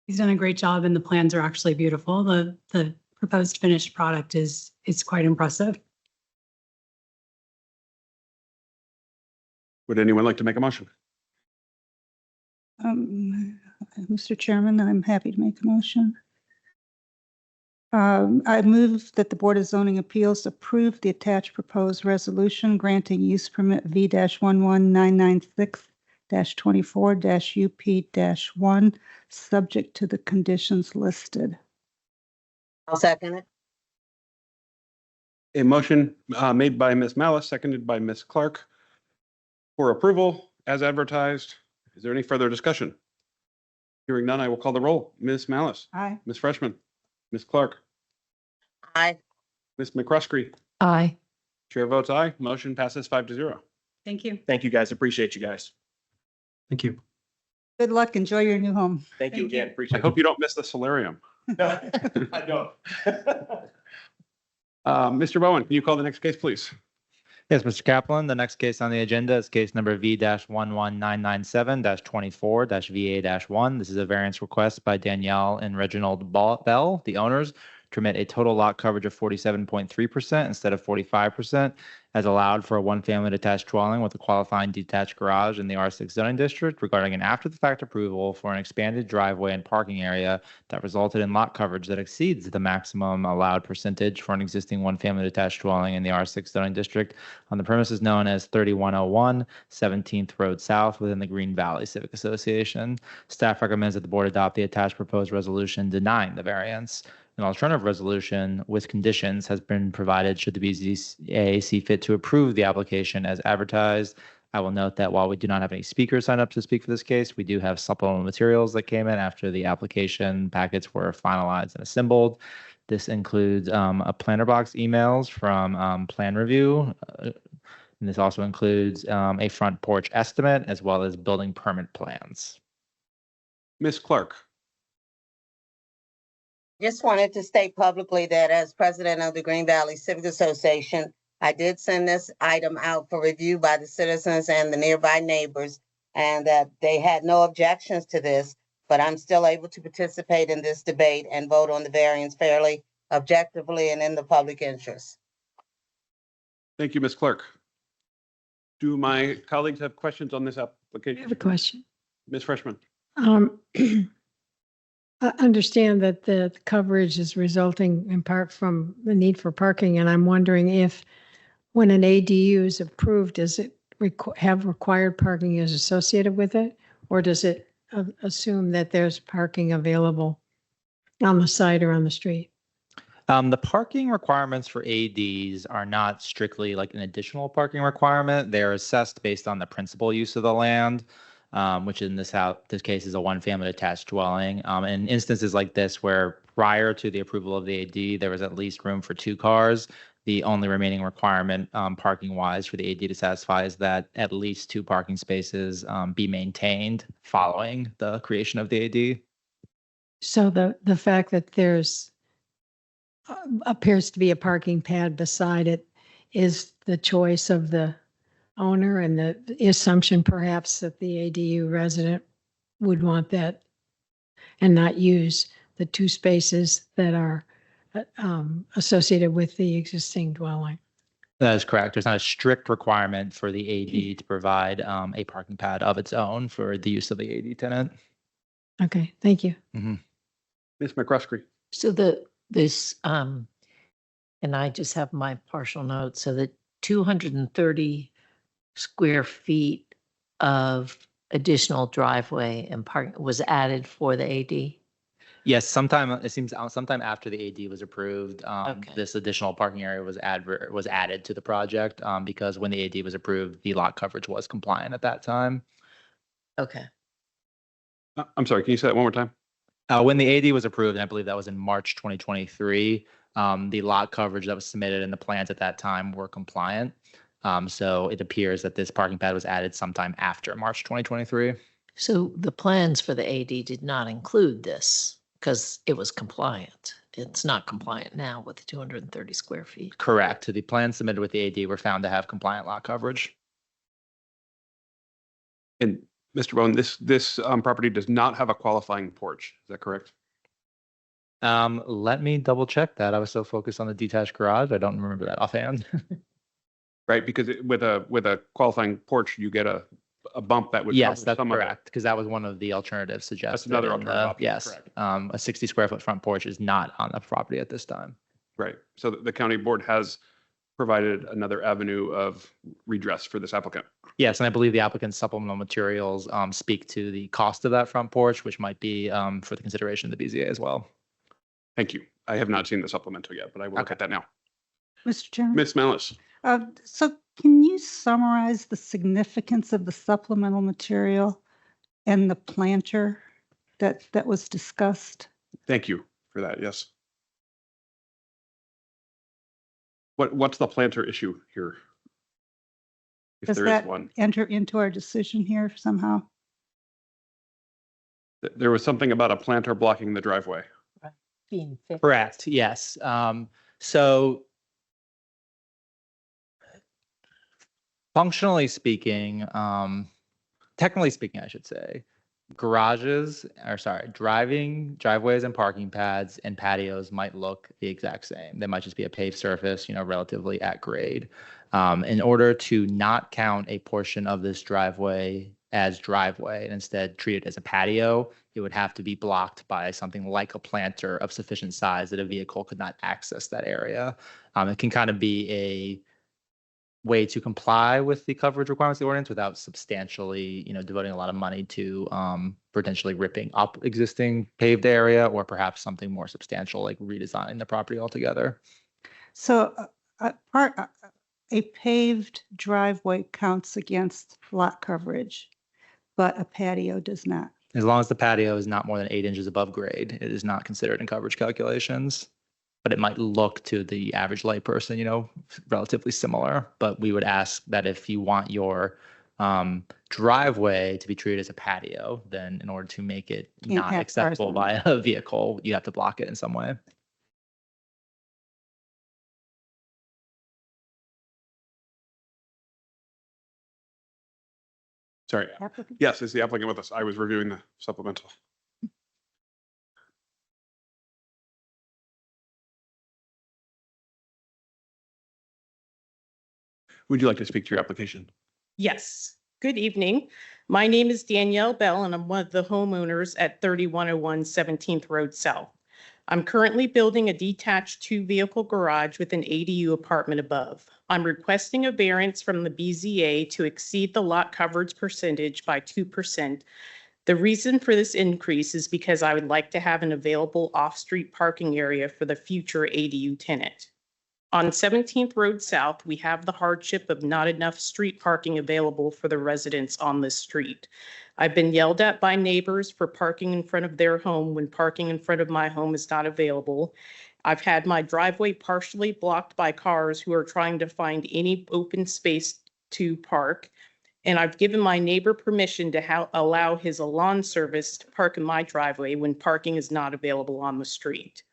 He's done a great job and the plans are actually beautiful. The proposed finished product is quite impressive. Would anyone like to make a motion? Mr. Chairman, I'm happy to make a motion. I move that the Board of Zoning Appeals approve the attached proposed resolution granting use permit V-11996-24-UP-1, subject to the conditions listed. I'll second it. A motion made by Ms. Malice, seconded by Ms. Clark for approval as advertised. Is there any further discussion? Hearing none, I will call the roll. Ms. Malice. Aye. Ms. Freshman. Ms. Clark. Aye. Ms. McCruskey. Aye. Chair votes aye. Motion passes 5-0. Thank you. Thank you, guys. Appreciate you guys. Thank you. Good luck. Enjoy your new home. Thank you again. I Appreciate hope you don't miss the solarium. it. I don't. Mr. Bowen, can you call the next case, please? Yes, Mr. Kaplan, the next case on the agenda is case number V-11997-24-VA-1. This is a variance request by Danielle and Reginald Bell, the owners, to permit a total lot coverage of 47.3% instead of 45%, as allowed for a one-family detached dwelling with a qualifying detached garage in the R6 zoning district, regarding an after-the-fact approval for an expanded driveway and parking area that resulted in lot coverage that exceeds the maximum allowed percentage for an existing one-family detached dwelling in the R6 zoning district on the premises known as 3101 17th Road South within the Green Valley Civic Association. Staff recommends that the board adopt the attached proposed resolution denying the variance. An alternative resolution with conditions has been provided should the BZA see fit to approve the application as advertised. I will note that while we do not have any speakers signed up to speak for this case, we do have supplemental materials that came in after the application packets were finalized and assembled. This includes a planner box emails from Plan Review. And this also includes a front porch estimate as well as building permit plans. Ms. Clark. Just wanted to state publicly that as president of the Green Valley Civic Association, I did send this item out for review by the citizens and the nearby neighbors, and that they had no objections to this, but I'm still able to participate in this debate and vote on the variance fairly, objectively, and in the public interest. Thank you, Ms. Clark. Do my colleagues have questions on this I have application? a question. Ms. Freshman. I understand that the coverage is resulting in part from the need for parking, and I'm wondering if when an ADU is approved, does it have required parking is associated with it? Or does it assume that there's parking available on the site or on the street? The parking requirements for ADs are not strictly like an additional parking requirement. They're assessed based on the principal use of the land, which in this case is a one-family detached dwelling. In instances like this, where prior to the approval of the AD, there was at least room for 2 cars, the only remaining requirement parking-wise for the AD to satisfy is that at least 2 parking spaces be maintained following the creation of the AD. So the fact that there's appears to be a parking pad beside it is the choice of the owner and the assumption perhaps that the ADU resident would want that and not use the two spaces that are associated with the existing dwelling. That is correct. There's not a strict requirement for the AD to provide a parking pad of its own for the use of the AD tenant. Okay, thank you. Ms. McCruskey. So and I just have my partial notes, so the 230 square feet of additional driveway and park was added for the AD? Yes, sometime after the AD was approved, this additional parking area was added to the project because when the AD was approved, the lot coverage was compliant at that time. Okay. I'm sorry, can you say that one more time? When the AD was approved, and I believe that was in March 2023, the lot coverage that was submitted and the plans at that time were compliant. So it appears that this parking pad was added sometime after March 2023. So the plans for the AD did not include this because it was compliant. It's not compliant now with the 230 square feet. Correct. The plans submitted with the AD were found to have compliant lot coverage. And Mr. Bowen, this property does not have a qualifying porch. Is that correct? Let me double check that. I was so focused on the detached garage. I don't remember that offhand. Right, because with a qualifying porch, you get a bump that would Yes, cover that's some of it. correct, because that was one of the alternatives suggested. That's another in the- alternative option, Yes, correct. a 60 square foot front porch is not on the property at this time. Right. So the county board has provided another avenue of redress for this applicant. Yes, and I believe the applicant's supplemental materials speak to the cost of that front porch, which might be for the consideration of the BZA as well. Thank you. I have not seen the supplemental yet, but I will look Okay. at that now. Mr. Chairman? Ms. Mellis. So can you summarize the significance of the supplemental material and the planter that was discussed? Thank you for that. Yes. What's the planter issue here? If Does there is that one. enter into our decision here somehow? There was something about a planter blocking the driveway. Being fixed. Correct, yes. So functionally speaking, technically speaking, I should say, driveways and parking pads and patios might look the exact same. They might just be a paved surface, relatively at grade. In order to not count a portion of this driveway as driveway and instead treat it as a patio, it would have to be blocked by something like a planter of sufficient size that a vehicle could not access that area. It can kind of be a way to comply with the coverage requirements of the ordinance without substantially, devoting a lot of money to potentially ripping up existing paved area or perhaps something more substantial like redesigning the property altogether. So a paved driveway counts against lot coverage, but a patio does not. As long as the patio is not more than 8 inches above grade, it is not considered in coverage calculations. But it might look to the average layperson, relatively similar. But we would ask that if you want your driveway to be treated as a patio, then in order to make it Can't not have accessible cars by a vehicle, you have to block it in some way. Sorry. Applicant? Yes, is the applicant with us? I was reviewing the supplemental. Would you like to speak to your application? Yes. Good evening. My name is Danielle Bell, and I'm one of the homeowners at 3101 17th Road South. I'm currently building a detached 2-vehicle garage with an ADU apartment above. I'm requesting a variance from the BZA to exceed the lot coverage percentage by 2%. The reason for this increase is because I would like to have an available off-street parking area for the future ADU tenant. On 17th Road South, we have the hardship of not enough street parking available for the residents on this street. I've been yelled at by neighbors for parking in front of their home when parking in front of my home is not available. I've had my driveway partially blocked by cars who are trying to find any open space to park. And I've given my neighbor permission to allow his lawn service to park in my driveway when parking is not available on the street.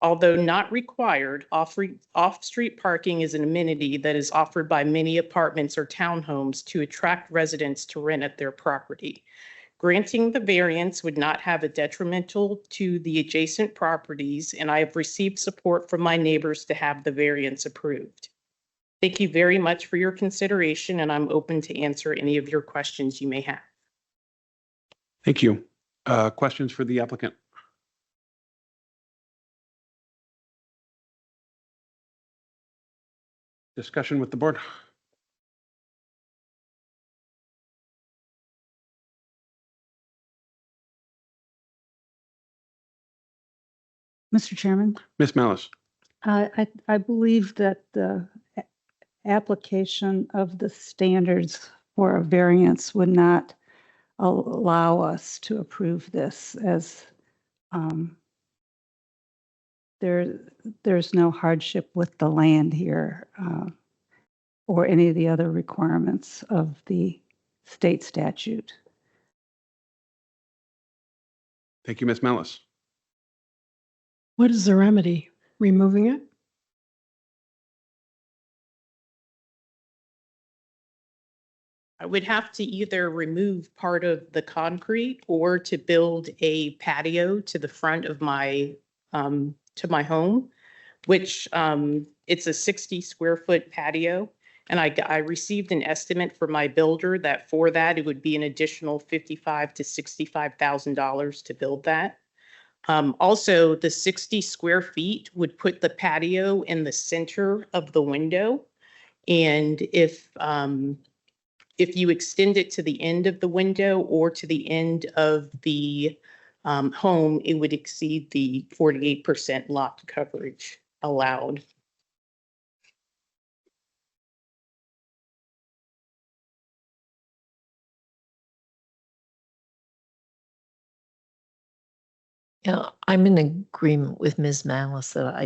Although not required, off-street parking is an amenity that is offered by many apartments or townhomes to attract residents to rent at their property. Granting the variance would not have a detrimental to the adjacent properties, and I have received support from my neighbors to have the variance approved. Thank you very much for your consideration, and I'm open to answer any of your questions you may have. Thank you. Questions for the applicant? Discussion with the board? Mr. Chairman, Ms. Malice? I believe that the application of the standards for a variance would not allow us to approve this, as there's no hardship with the land here or any of the other requirements of the state statute. Thank you, Ms. Malice. What is the remedy? Removing it? I would have to either remove part of the concrete or to build a patio to the front of my to my home, which it's a 60 square foot patio. And I received an estimate from my builder that for that, it would be an additional $55,000 to $65,000 to build that. Also, the 60 square feet would put the patio in the center of the window. And if you extend it to the end of the window or to the end of the home, it would exceed the 48% lot coverage allowed. Yeah, I'm in agreement with Ms. Malice that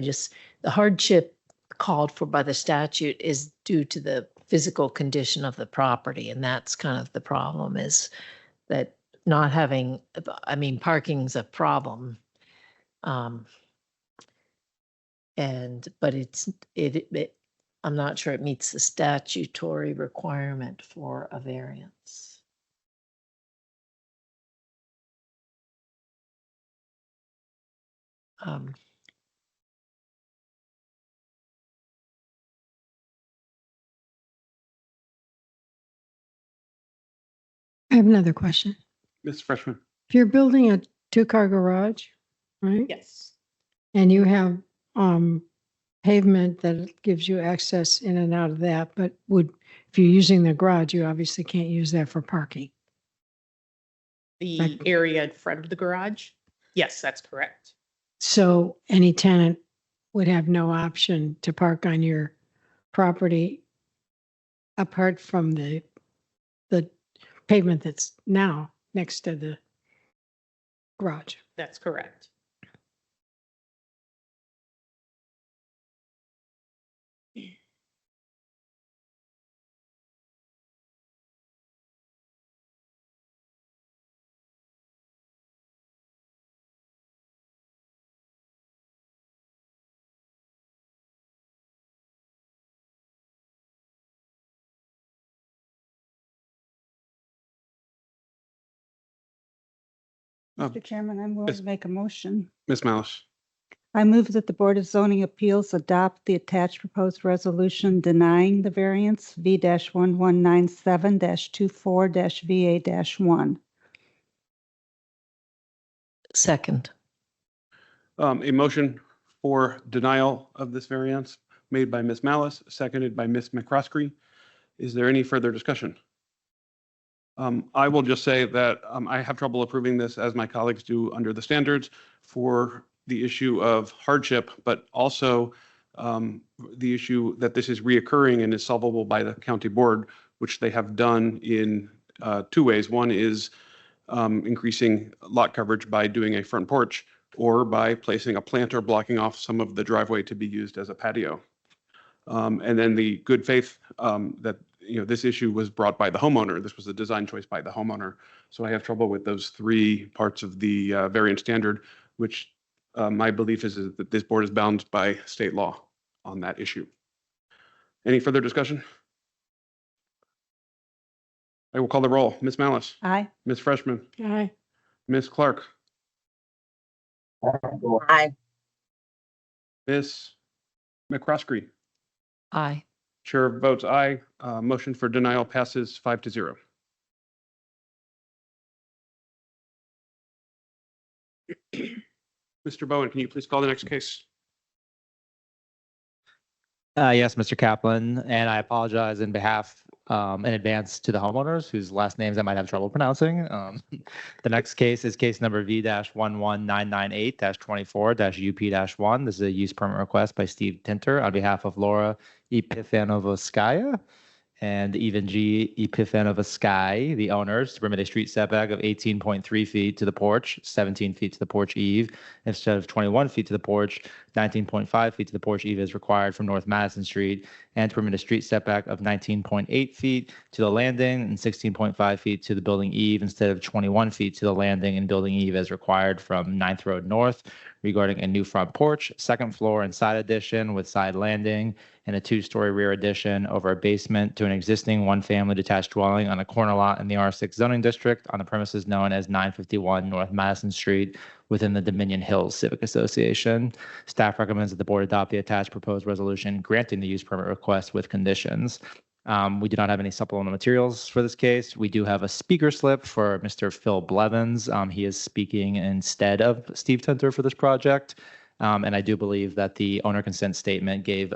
the hardship called for by the statute is due to the physical condition of the property. And that's kind of the problem, is that not having, parking's a problem. But I'm not sure it meets the statutory requirement for a variance. I have another question. Ms. Freshman? If you're building a two-car garage, right? Yes. And you have pavement that gives you access in and out of that, but if you're using the garage, you obviously can't use that for parking. The area in front of the garage? Yes, that's correct. So any tenant would have no option to park on your property apart from the pavement that's now next to the garage. That's correct. Mr. Chairman, I'm willing to make a motion. Ms. Malice? I move that the Board of Zoning Appeals adopt the attached proposed resolution denying the variance V-1197-24-VA-1. Second. A motion for denial of this variance made by Ms. Malice, seconded by Ms. McCroskey. Is there any further discussion? I will just say that I have trouble approving this, as my colleagues do, under the standards for the issue of hardship, but also the issue that this is reoccurring and is solvable by the county board, which they have done in two ways. One is increasing lot coverage by doing a front porch, or by placing a planter blocking off some of the driveway to be used as a patio. And then the good faith that this issue was brought by the homeowner. This was a design choice by the homeowner. So I have trouble with those three parts of the variance standard, which my belief is that this board is bound by state law on that issue. Any further discussion? I will call the roll. Ms. Malice. Aye. Ms. Freshman. Aye. Ms. Clark. Aye. Ms. McCroskey. Aye. Chair votes aye. Motion for denial passes 5-0. Mr. Bowen, can you please call the next case? Yes, Mr. Kaplan, and I apologize in behalf in advance to the homeowners whose last names I might have trouble pronouncing. The next case is case number V-11998-24-UP-1. This is a use permit request by Steve Tinter on behalf of Laura Epifanovskaya and Even G. Epifanovskaya, the owners, to permit a street setback of 18.3 feet to the porch, 17 feet to the porch eve, instead of 21 feet to the porch, 19.5 feet to the porch eve as required from North Madison Street, and to permit a street setback of 19.8 feet to the landing and 16.5 feet to the building eve instead of 21 feet to the landing and building eve as required from 9th Road North, regarding a new front porch, second floor and side addition with side landing, and a 2-story rear addition over a basement to an existing one-family detached dwelling on a corner lot in the R6 zoning district on the premises known as 951 North Madison Street within the Dominion Hills Civic Association. Staff recommends that the board adopt the attached proposed resolution granting the use permit request with conditions. We do not have any supplemental materials for this case. We do have a speaker slip for Mr. Phil Blevins. He is speaking instead of Steve Tinter for this project. And I do believe that the owner consent statement gave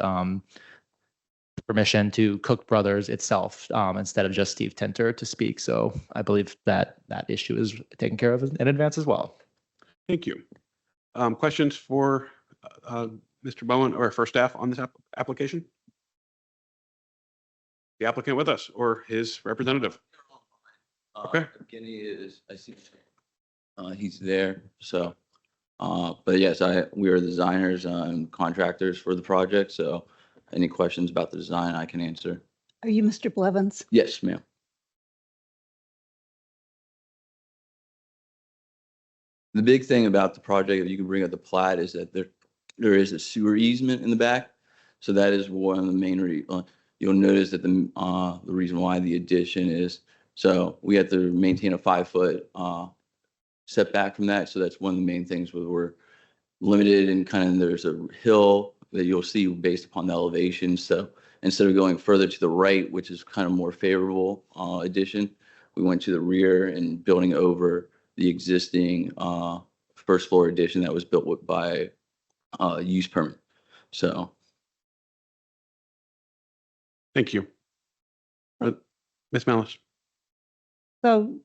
permission to Cook Brothers itself instead of just Steve Tinter to speak. So I believe that that issue is taken care of in advance as well. Thank you. Questions for Mr. Bowen or for staff on this application? The applicant with us or his representative? Okay. Guinea is, I see, he's there, so, but yes, we are designers and contractors for the project, so any questions about the design I can answer. Are you Mr. Blevins? Yes, ma'am. The big thing about the project, if you can bring up the plat, is that there is a sewer easement in the back, so that is one of the main you'll notice that the reason why the addition is, so we have to maintain a 5-foot setback from that. So that's one of the main things where we're limited, and kind of there's a hill that you'll see based upon the elevation. So instead of going further to the right, which is kind of more favorable addition, we went to the rear and building over the existing first floor addition that was built by use permit. So. Thank you. Ms. Malice. So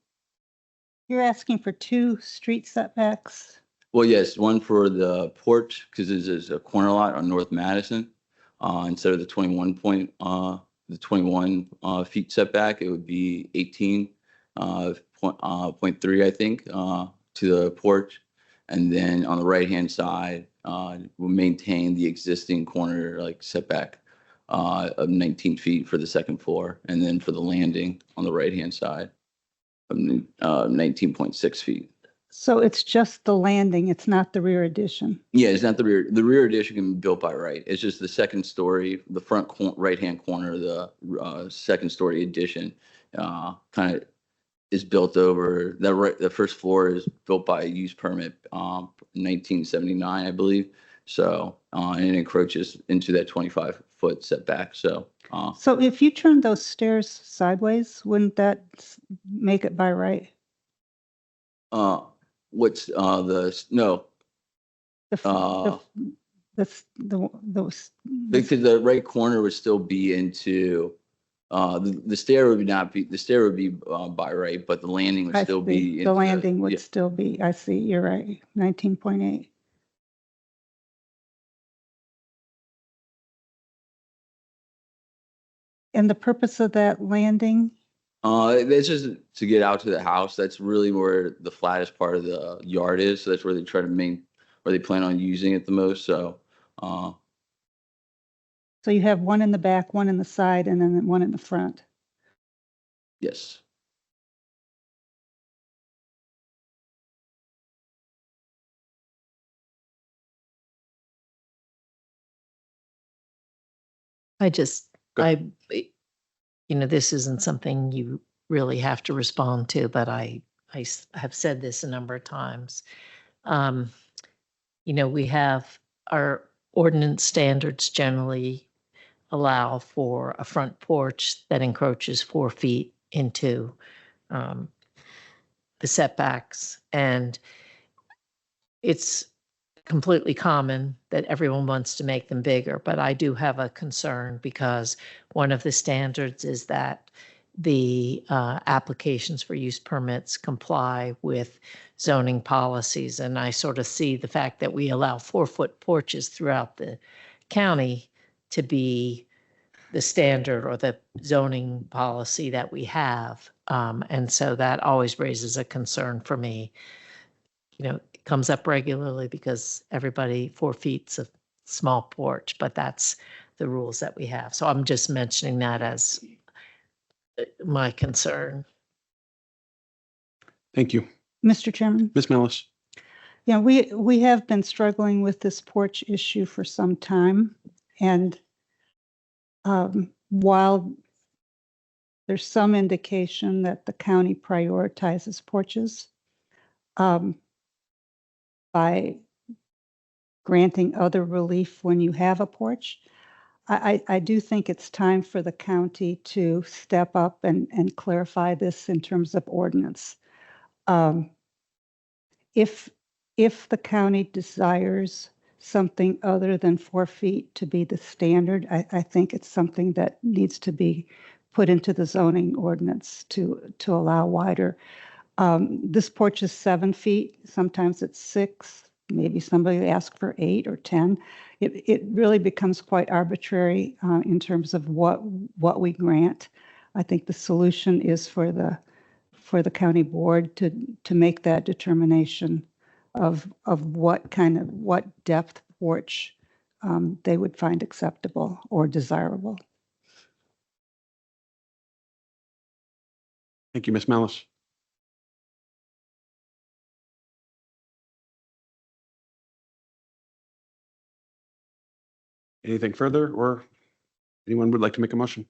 you're asking for 2 street setbacks? Well, yes, one for the porch, because this is a corner lot on North Madison. Instead of the 21 feet setback, it would be 18.3, I think, to the porch. And then on the right-hand side, we'll maintain the existing corner setback of 19 feet for the second floor, and then for the landing on the right-hand side of 19.6 feet. So it's just the landing, it's not the rear addition? Yeah, it's not the rear. The rear addition can be built by right. It's just the second story, the front right-hand corner of the second story addition kind of is built over. The first floor is built by a use permit 1979, I believe. So, and it encroaches into that 25-foot setback. So, so if you turn those stairs sideways, wouldn't that make it by right? What's the no? Because the right corner would still be into the stair would not be, the stair would be by right, but the landing would still be. The landing would still be, I see, you're right, 19.8. And the purpose of that landing? That's just to get out to the house. That's really where the flattest part of the yard is. So that's where they try to where they plan on using it the most. So, so you have one in the back, one in the side, and then one in the front. Yes. I just, Good. this isn't something you really have to respond to, but I have said this a number of times. We have our ordinance standards generally allow for a front porch that encroaches 4 feet into the setbacks. And it's completely common that everyone wants to make them bigger, but I do have a concern because one of the standards is that the applications for use permits comply with zoning policies. And I sort of see the fact that we allow 4-foot porches throughout the county to be the standard or the zoning policy that we have. And so that always raises a concern for me. It comes up regularly because 4 feet's a small porch, but that's the rules that we have. So I'm just mentioning that as my concern. Thank you. Mr. Chairman? Ms. Mellis. Yeah, we have been struggling with this porch issue for some time. And while there's some indication that the county prioritizes porches by granting other relief when you have a porch, I do think it's time for the county to step up and clarify this in terms of ordinance. If the county desires something other than 4 feet to be the standard, I think it's something that needs to be put into the zoning ordinance to allow wider. This porch is 7 feet, sometimes it's 6, maybe somebody asks for 8 or 10. It really becomes quite arbitrary in terms of what we grant. I think the solution is for the county board to make that determination of what depth porch they would find acceptable or desirable. Thank you, Ms. Mellis. Anything further, or anyone would like to make a motion?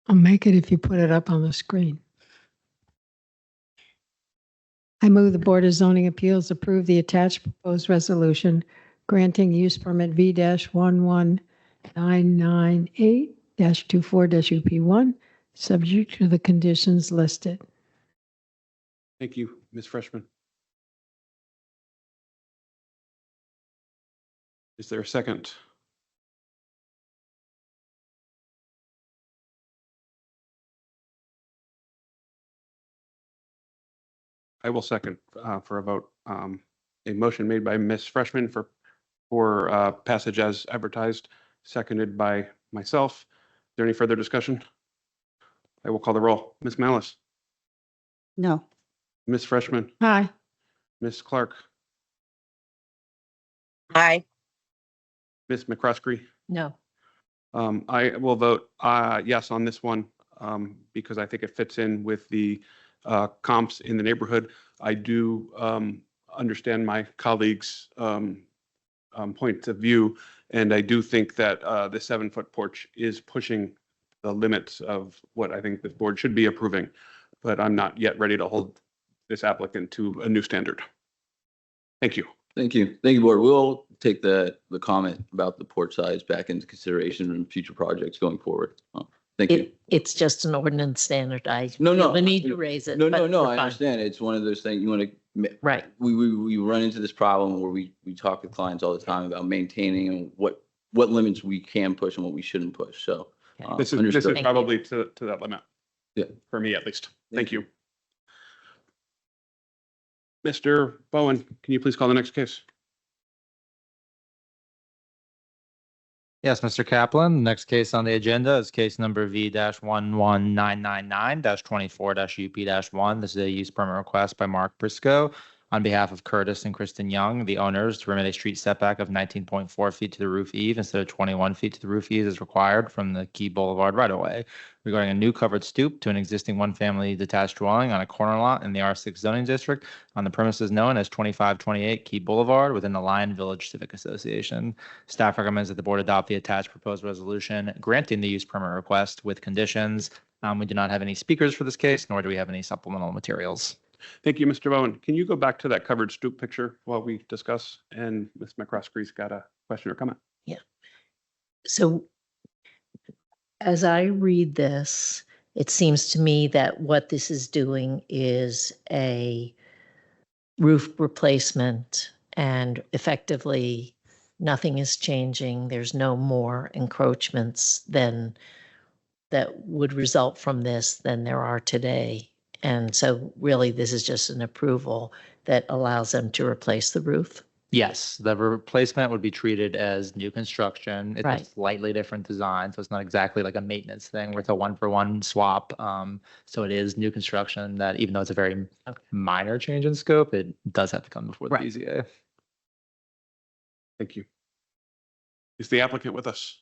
I'll make it if you put it up on the screen. I move the Board of Zoning Appeals approve the attached proposed resolution granting use permit V-11998-24-UP1, subject to the conditions listed. Thank you, Ms. Freshman. Is there a second? I will second for a vote. A motion made by Ms. Freshman for passage as advertised, seconded by myself. Is there any further discussion? I will call the roll. Ms. Mellis. No. Ms. Freshman. Aye. Ms. Clark. Aye. Ms. McCroskey. No. I will vote yes on this one because I think it fits in with the comps in the neighborhood. I do understand my colleagues' point of view, and I do think that the 7-foot porch is pushing the limits of what I think this board should be approving, but I'm not yet ready to hold this applicant to a new standard. Thank you. Thank you. Thank you, board. We'll take the comment about the porch size back into consideration in future projects going forward. Thank you. It's just an ordinance standard. I No, feel the need to raise it. No, but no, we're I fine. understand. It's one of those things you want to. Right. We run into this problem where we talk with clients all the time about maintaining and what limits we can push and what we shouldn't push. So This is understood. probably to that limit. Yeah. For me, at least. Thank you. Mr. Bowen, can you please call the next case? Yes, Mr. Kaplan. The next case on the agenda is case number V-11999-24-UP-1. This is a use permit request by Mark Briscoe On behalf of Curtis and Kristen Young, the owners, to permit a street setback of 19.4 feet to the roof eave instead of 21 feet to the roof eave as required from the Key Boulevard right-of-way, regarding a new covered stoop to an existing one-family detached dwelling on a corner lot in the R6 zoning district on the premises known as 2528 Key Boulevard within the Lion Village Civic Association. Staff recommends that the board adopt the attached proposed resolution granting the use permit request with conditions. We do not have any speakers for this case, nor do we have any supplemental materials. Thank you, Mr. Bowen. Can you go back to that covered stoop picture while we discuss? And Ms. McCroskey's got a question or comment. Yeah. So as I read this, it seems to me that what this is doing is a roof replacement, and effectively nothing is changing. There's no more encroachments than that would result from this than there are today. And so really, this is just an approval that allows them to replace the roof. Yes, the replacement would be treated as new construction. It's Right. a slightly different design, so it's not exactly like a maintenance thing where it's a one-for-one swap. So it is new construction that, even though it's a very minor change in scope, it does have to come before the Right. BZA. Thank you. Is the applicant with us?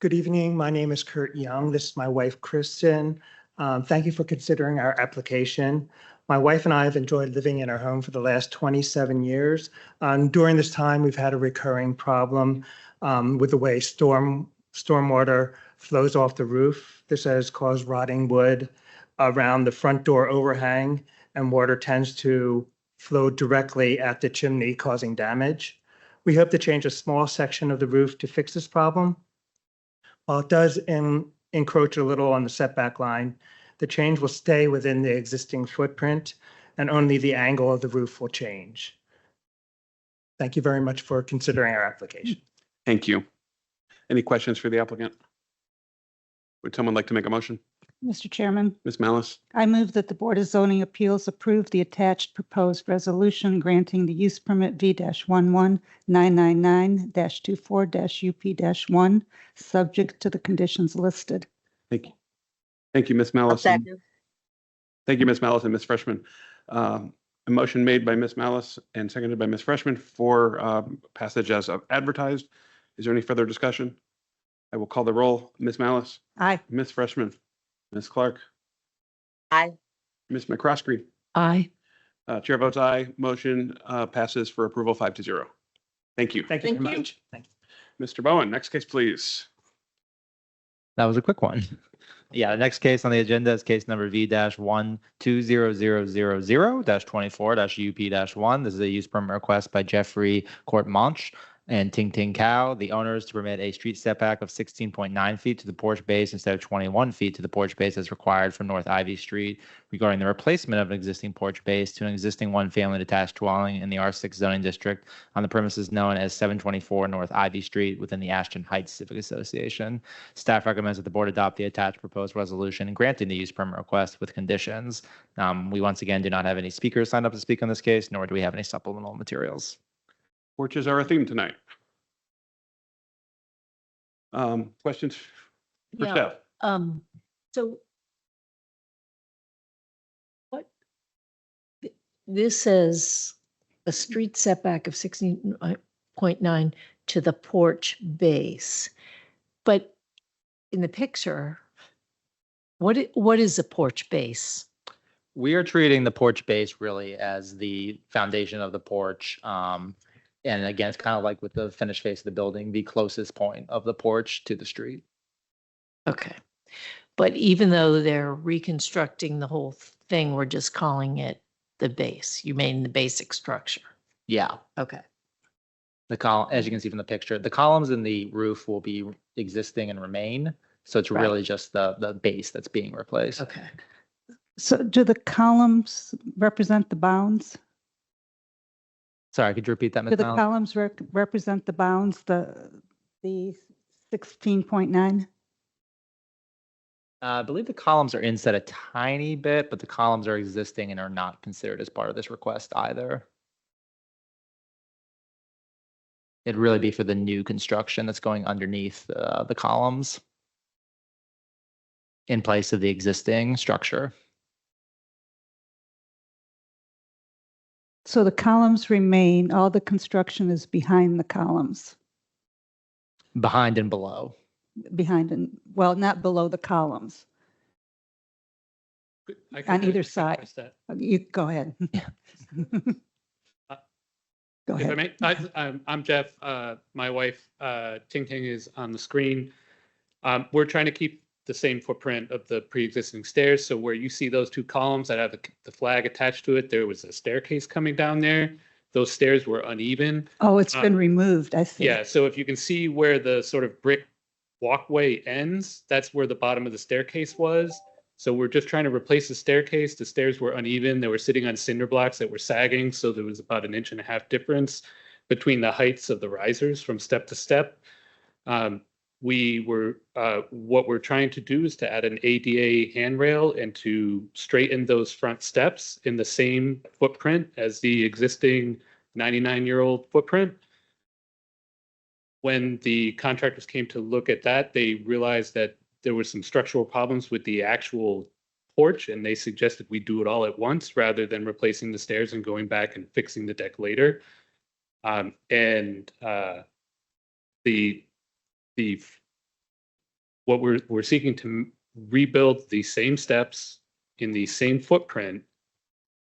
Good evening. My name is Kurt Young. This is my wife, Kristen. Thank you for considering our application. My wife and I have enjoyed living in our home for the last 27 years. During this time, we've had a recurring problem with the way stormwater flows off the roof. This has caused rotting wood around the front door overhang, and water tends to flow directly at the chimney, causing damage. We hope to change a small section of the roof to fix this problem. While it does encroach a little on the setback line, the change will stay within the existing footprint, and only the angle of the roof will change. Thank you very much for considering our application. Thank you. Any questions for the applicant? Would someone like to make a motion? Mr. Chairman, Ms. Malice? I move that the Board of Zoning Appeals approve the attached proposed resolution granting the use permit V-11999-24-UP-1, subject to the conditions listed. Thank you. Thank you, Ms. I'll Malice. second. Thank you, Ms. Malice and Ms. Freshman. A motion made by Ms. Malice and seconded by Ms. Freshman for passage as advertised. Is there any further discussion? I will call the roll. Ms. Malice? Aye. Ms. Freshman? Ms. Clark? Aye. Ms. McCroskey? Aye. Chair votes aye. Motion passes for approval 5-0. Thank you. Thank you very much. Thank you. Mr. Bowen, next case, please. That was a quick one. Yeah, the next case on the agenda is case number V-12000-24-UP-1. This is a use permit request by Jeffrey Court-Monch and Ting Ting Cow, the owners, to permit a street setback of 16.9 feet to the porch base instead of 21 feet to the porch base as required from North Ivy Street, regarding the replacement of an existing porch base to an existing one-family detached dwelling in the R6 zoning district on the premises known as 724 North Ivy Street within the Ashton Heights Civic Association. Staff recommends that the board adopt the attached proposed resolution granting the use permit request with conditions. We once again do not have any speakers signed up to speak on this case, nor do we have any supplemental materials. Porches are a theme tonight. Questions for staff? So what, this says a street setback of 16.9 to the porch base. But in the picture, what is a porch base? We are treating the porch base really as the foundation of the porch. And again, it's kind of like with the finished face of the building, the closest point of the porch to the street. Okay. But even though they're reconstructing the whole thing, we're just calling it the base. You mean the basic structure? Yeah. Okay. The column, as you can see from the picture, the columns in the roof will be existing and remain. So it's really just the base that's being replaced. Okay. So do the columns represent the bounds? Sorry, could you repeat that, Ms. Do the Mallon? columns represent the bounds, the 16.9? I believe the columns are inset a tiny bit, but the columns are existing and are not considered as part of this request either. It'd really be for the new construction that's going underneath the columns in place of the existing structure. So the columns remain, all the construction is behind the columns, Behind and below. behind and, well, not below the columns, on either side. You, go ahead. Go If I ahead. may, I'm Jeff. My wife, Ting Ting, is on the screen. We're trying to keep the same footprint of the pre-existing stairs. So where you see those two columns that have the flag attached to it, there was a staircase coming down there. Those stairs were uneven. Oh, it's been removed, I see. Yeah, so if you can see where the sort of brick walkway ends, that's where the bottom of the staircase was. So we're just trying to replace the staircase. The stairs were uneven. They were sitting on cinder blocks that were sagging. So there was about 1.5 inches difference between the heights of the risers from step to step. What we're trying to do is to add an ADA handrail and to straighten those front steps in the same footprint as the existing 99-year-old footprint. When the contractors came to look at that, they realized that there were some structural problems with the actual porch, and they suggested we do it all at once rather than replacing the stairs and going back and fixing the deck later. What we're seeking to rebuild the same steps in the same footprint,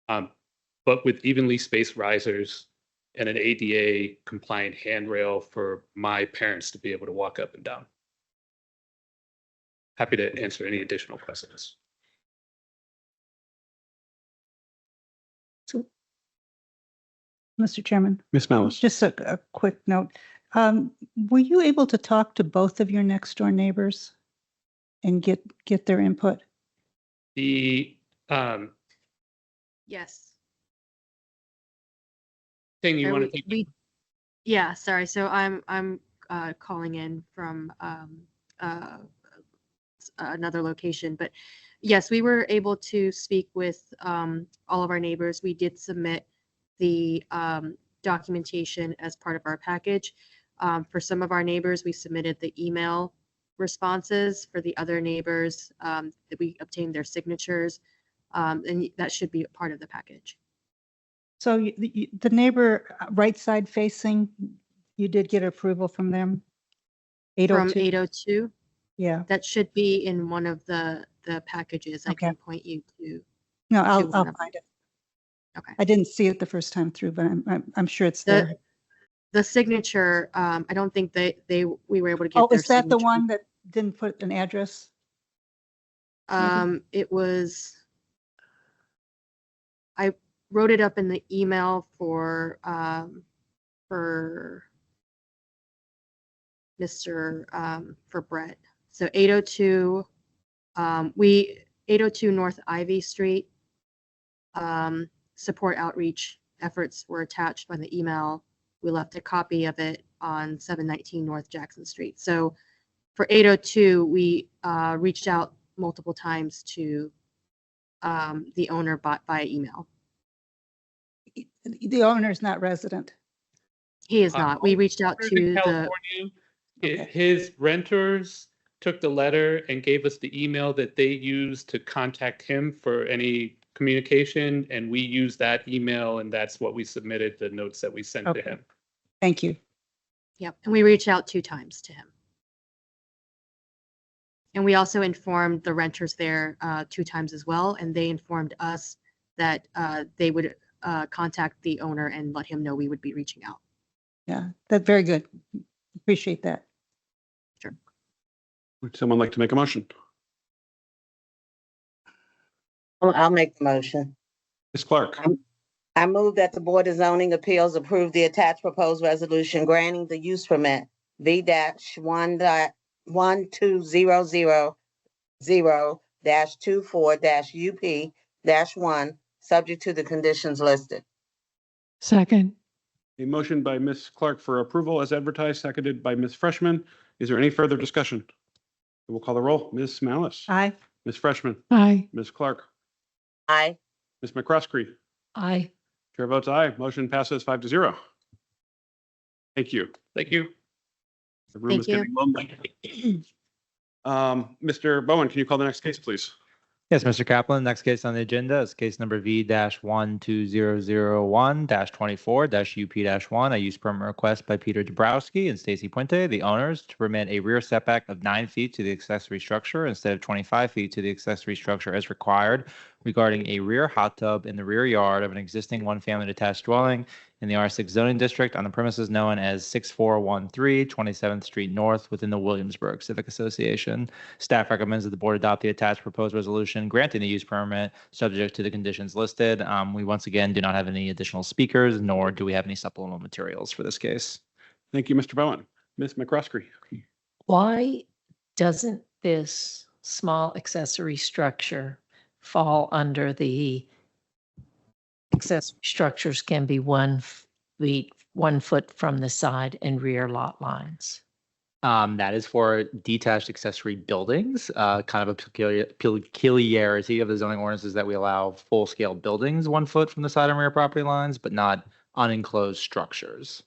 but with evenly spaced risers and an ADA compliant handrail for my parents to be able to walk up and down. Happy to answer any additional questions. Mr. Chairman, Ms. Malice. just a quick note. Were you able to talk to both of your next door neighbors and get their input? The Yes. thing you Are want to we- take? Yeah, sorry. So I'm calling in from another location, but yes, we were able to speak with all of our neighbors. We did submit the documentation as part of our package. For some of our neighbors, we submitted the email responses. For the other neighbors, that we obtained their signatures, and that should be a part of the package. So the neighbor right side facing, you did get approval from them? From 802? 802? Yeah. That should be in one of the packages. I can point you to. No, to I'll one of find it. Okay. I didn't see it the first time through, but I'm sure it's there. The signature, I don't think we were able to get Oh, their is that the signature. one that didn't put an address? It was, I wrote it up in the email for for Brett. So 802, 802 North Ivy Street, support outreach efforts were attached by the email. We left a copy of it on 719 North Jackson Street. So for 802, we reached out multiple times to the owner via email. The owner's not resident. He is not. We reached out In to the, California, his renters took the letter and gave us the email that they used to contact him for any communication, and we used that email, and that's what we submitted, the notes that we sent to him. Thank you. yep, and we reached out 2 times to him. And we also informed the renters there 2 times as well, and they informed us that they would contact the owner and let him know we would be reaching out. Yeah, that's very good. Appreciate that. Sure. Would someone like to make a motion? I'll make the motion. Ms. Clark. I move that the Board of Zoning Appeals approve the attached proposed resolution granting the use permit V-1.12000-24-UP-1, subject to the conditions listed. Second. A motion by Ms. Clark for approval as advertised, seconded by Ms. Freshman. Is there any further discussion? We'll call the roll. Ms. Malice. Aye. Ms. Freshman. Aye. Ms. Clark. Aye. Ms. McCroskey. Aye. Chair votes aye. Motion passes 5-0. Thank you. Thank you. The room Thank is getting lonely. Mr. Bowen, can you call the next case, please? Yes, Mr. Kaplan. Next case on the agenda is case number V-12001-24-UP-1, a use permit request by Peter Dabrowski and Stacy Puente, the owners, to permit a rear setback of 9 feet to the accessory structure instead of 25 feet to the accessory structure as required regarding a rear hot tub in the rear yard of an existing one-family detached dwelling in the R6 zoning district on the premises known as 6413 27th Street North within the Williamsburg Civic Association. Staff recommends that the board adopt the attached proposed resolution granting the use permit subject to the conditions listed. We once again do not have any additional speakers, nor do we have any supplemental materials for this case. Thank you, Mr. Bowen. Ms. McCroskey. Why doesn't this small accessory structure fall under the accessory structures can be 1 foot from the side and rear lot lines? That is for detached accessory buildings. Kind of a peculiarity of the zoning ordinance is that we allow full-scale buildings 1 foot from the side and rear property lines, but not unenclosed structures.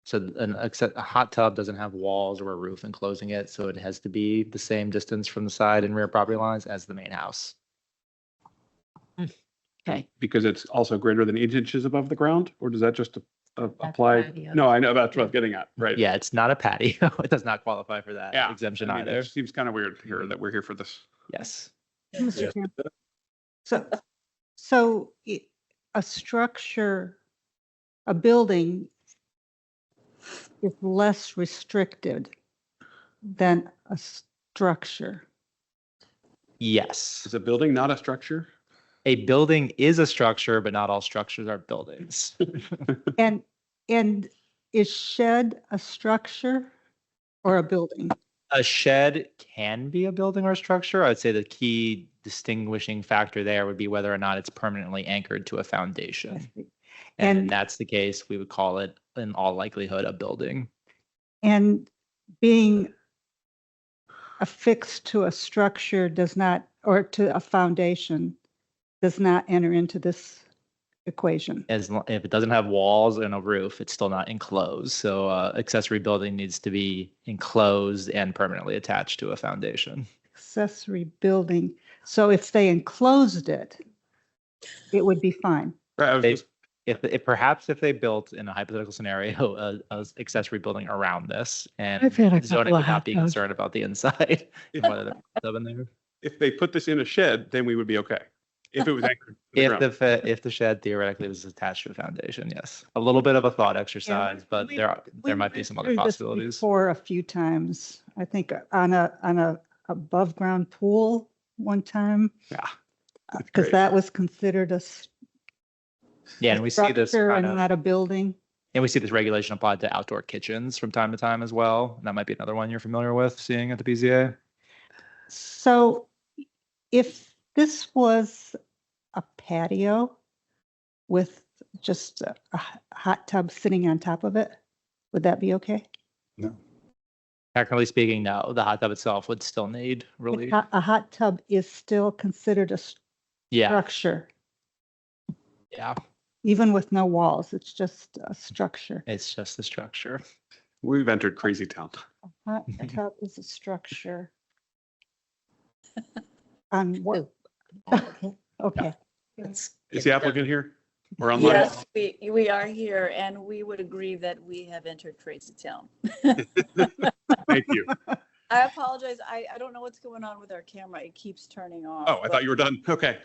So a hot tub doesn't have walls or a roof enclosing it, so it has to be the same distance from the side and rear property lines as the main house. Okay. Because it's also greater than 8 inches above the ground, or does that just apply? patio. No, I know that's what I was getting at, right? Yeah, it's not a patio. It does not qualify for that Yeah. exemption I mean, either. It seems kind of weird here that we're here for this. Yes. Mr. Chairman. So a structure, a building is less restricted than a structure. Yes. Is a building not a structure? A building is a structure, but not all structures are buildings. And is shed a structure or a building? A shed can be a building or a structure. I would say the key distinguishing factor there would be whether or not it's permanently anchored to a foundation. And if that's the case, we would call it, in all likelihood, a building. And being affixed to a structure does not, or to a foundation, does not enter into this equation. If it doesn't have walls and a roof, it's still not enclosed. So accessory building needs to be enclosed and permanently attached to a foundation. Accessory building. So if they enclosed it, it would be fine. Right. If they built in a hypothetical scenario a accessory building around this, and I've had a zoning couple would of not hot be tubs. concerned about the inside and whether there's a tub in there. If they put this in a shed, then we would be okay. If it was anchored. to the ground. If the shed theoretically was attached to a foundation, yes. A little bit of a thought exercise, but there might be some other possibilities. For a few times, I think on a above ground pool one time. Yeah. Because that was considered a Yeah, and we see this structure kind and of, not a building. and we see this regulation applied to outdoor kitchens from time to time as well. That might be another one you're familiar with seeing at the BZA. So if this was a patio with just a hot tub sitting on top of it, would that be okay? Technically speaking, no. The hot tub itself would still need relief. A hot tub is still considered a Yeah, structure, yeah. even with no walls. It's just a structure. It's just the structure. We've entered crazy town. A hot tub is a structure. On what? Okay. Is the applicant here or online? Yes, we are here, and we would agree that we have entered crazy town. Thank you. I apologize. I don't know what's going on with our camera. It keeps turning off. Oh, I thought you were done. Okay.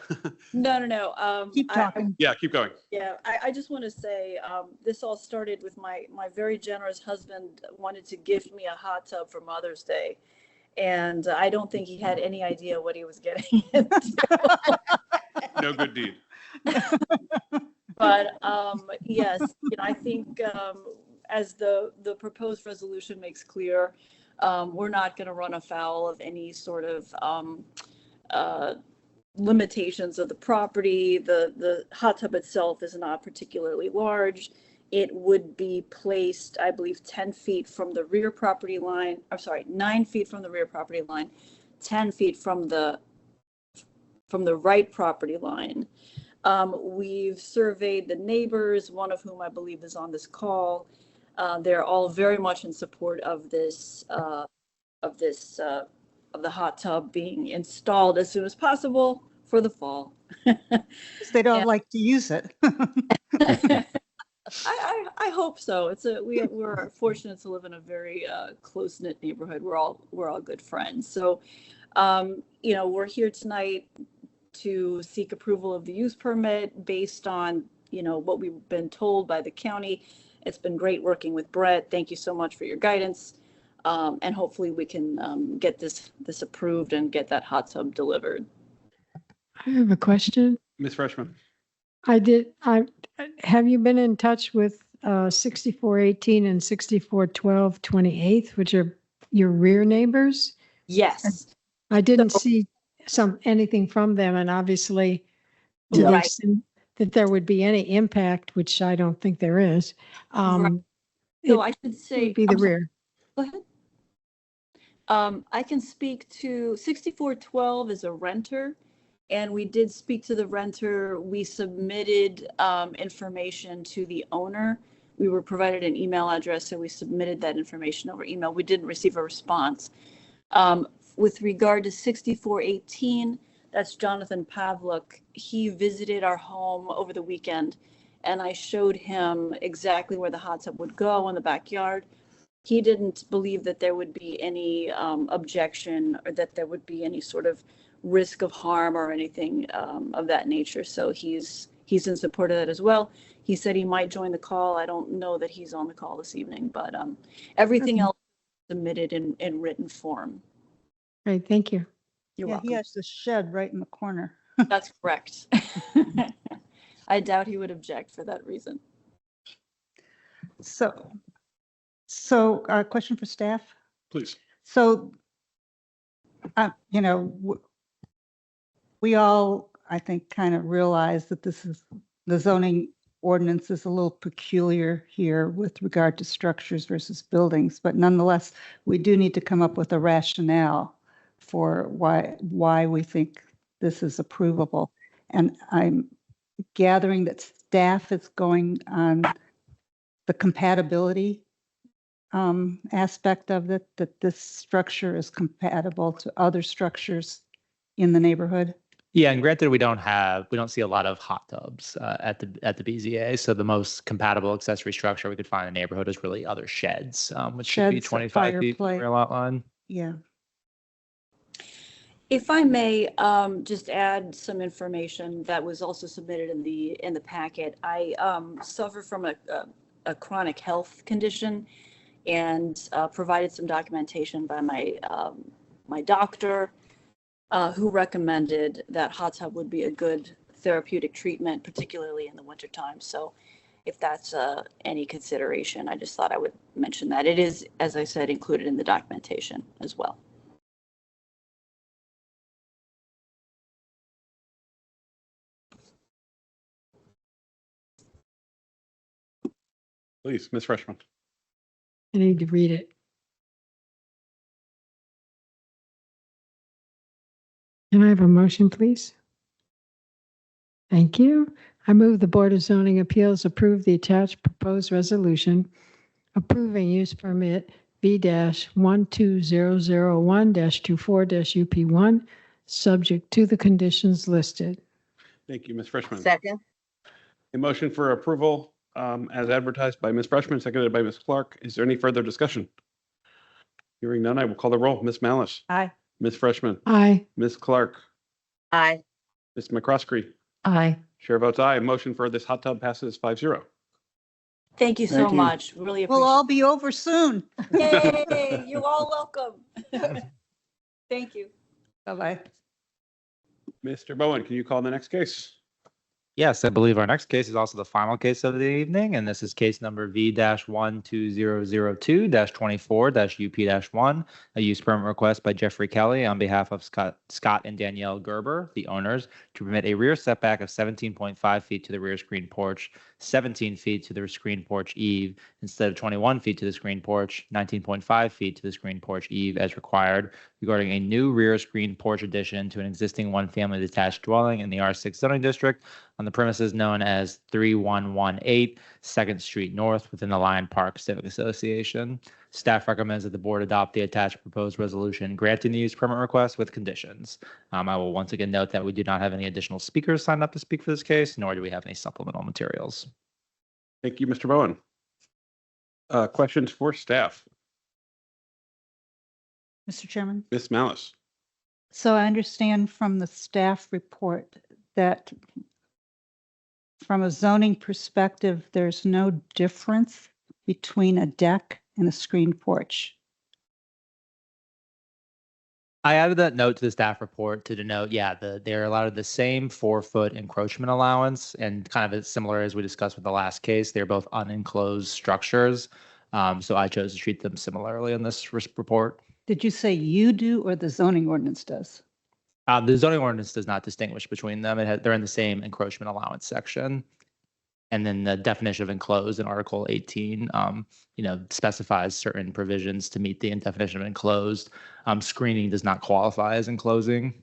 No. Keep talking. Yeah, keep going. Yeah, I just want to say this all started with my very generous husband wanted to gift me a hot tub for Mother's Day. And I don't think he had any idea what he was getting into. No good deed. But yes, I think as the proposed resolution makes clear, we're not going to run afoul of any sort of limitations of the property. The hot tub itself is not particularly large. it would be placed, I believe, 10 feet from the rear property line. I'm sorry, 9 feet from the rear property line, 10 feet from the right property line. We've surveyed the neighbors, one of whom I believe is on this call. They're all very much in support of this, of the hot tub being installed as soon as possible for the fall. They don't like to use it. I hope so. We're fortunate to live in a very close-knit neighborhood. We're all good friends. So, we're here tonight to seek approval of the use permit based on, what we've been told by the county. It's been great working with Brett. Thank you so much for your guidance. And hopefully we can get this approved and get that hot tub delivered. I have a question. Ms. Freshman. Have you been in touch with 6418 and 6412 28th, which are your rear neighbors? Yes. I didn't see anything from them, and obviously to the extent that there would be any impact, which I don't think there is. So I should say, be the rear. Go ahead. I can speak to 6412 is a renter, and we did speak to the renter. We submitted information to the owner. We were provided an email address, so we submitted that information over email. We didn't receive a response. With regard to 6418, that's Jonathan Pavlik. He visited our home over the weekend, and I showed him exactly where the hot tub would go in the backyard. He didn't believe that there would be any objection or that there would be any sort of risk of harm or anything of that nature. So he's in support of that as well. He said he might join the call. I don't know that he's on the call this evening, but everything else submitted in written form. Great, thank you. You're Yeah, welcome. he has the shed right in the corner. That's correct. I doubt he would object for that reason. So question for staff. Please. So, we all, I think, kind of realize that the zoning ordinance is a little peculiar here with regard to structures versus buildings, but nonetheless, we do need to come up with a rationale for why we think this is approvable. And I'm gathering that staff is going on the compatibility aspect of it, that this structure is compatible to other structures in the neighborhood. Yeah, and granted, we don't see a lot of hot tubs at the BZA. So the most compatible accessory structure we could find in the neighborhood is really other sheds, which should be Sheds, 25 feet from the fireplace. rear lot line. Yeah. If I may just add some information that was also submitted in the packet. I suffer from a chronic health condition, and provided some documentation by my doctor, who recommended that hot tub would be a good therapeutic treatment, particularly in the wintertime. So if that's any consideration, I just thought I would mention that. It is, as I said, included in the documentation as well. Please, Ms. Freshman. I need to read it. Can I have a motion, please? Thank you. I move the Board of Zoning Appeals approve the attached proposed resolution approving use permit V-12001-24-UP1, subject to the conditions listed. Thank you, Ms. Freshman. Second. A motion for approval as advertised by Ms. Freshman, seconded by Ms. Clark. Is there any further discussion? Hearing none, I will call the roll. Ms. Malice. Aye. Ms. Freshman. Aye. Ms. Clark. Aye. Ms. McCroskey. Aye. Chair votes aye. Motion for this hot tub passes 5-0. Thank you so Thank you. much. Really We'll appreciate all be over soon. it. Yay, you're all welcome. Thank you. Bye-bye. Mr. Bowen, can you call the next case? Yes, I believe our next case is also the final case of the evening, and this is case number V-12002-24-UP-1, a use permit request by Jeffrey Kelly on behalf of Scott and Danielle Gerber, the owners, to permit a rear setback of 17.5 feet to the rear screen porch, 17 feet to the screen porch eave instead of 21 feet to the screen porch, 19.5 feet to the screen porch eave as required, regarding a new rear screen porch addition to an existing one-family detached dwelling in the R6 zoning district on the premises known as 3118 2nd Street North within the Lion Park Civic Association. Staff recommends that the board adopt the attached proposed resolution granting the use permit request with conditions. I will once again note that we do not have any additional speakers signed up to speak for this case, nor do we have any supplemental materials. Thank you, Mr. Bowen. Questions for staff? Mr. Chairman? Ms. Malice? So I understand from the staff report that from a zoning perspective, there's no difference between a deck and a screen porch. I added that note to the staff report to denote, they're allowed the same 4-foot encroachment allowance, and kind of as similar as we discussed with the last case, they're both unenclosed structures. So I chose to treat them similarly in this report. Did you say you do or the zoning ordinance does? The zoning ordinance does not distinguish between them. They're in the same encroachment allowance section. And then the definition of enclosed in Article 18, specifies certain provisions to meet the definition of enclosed. Screening does not qualify as enclosing.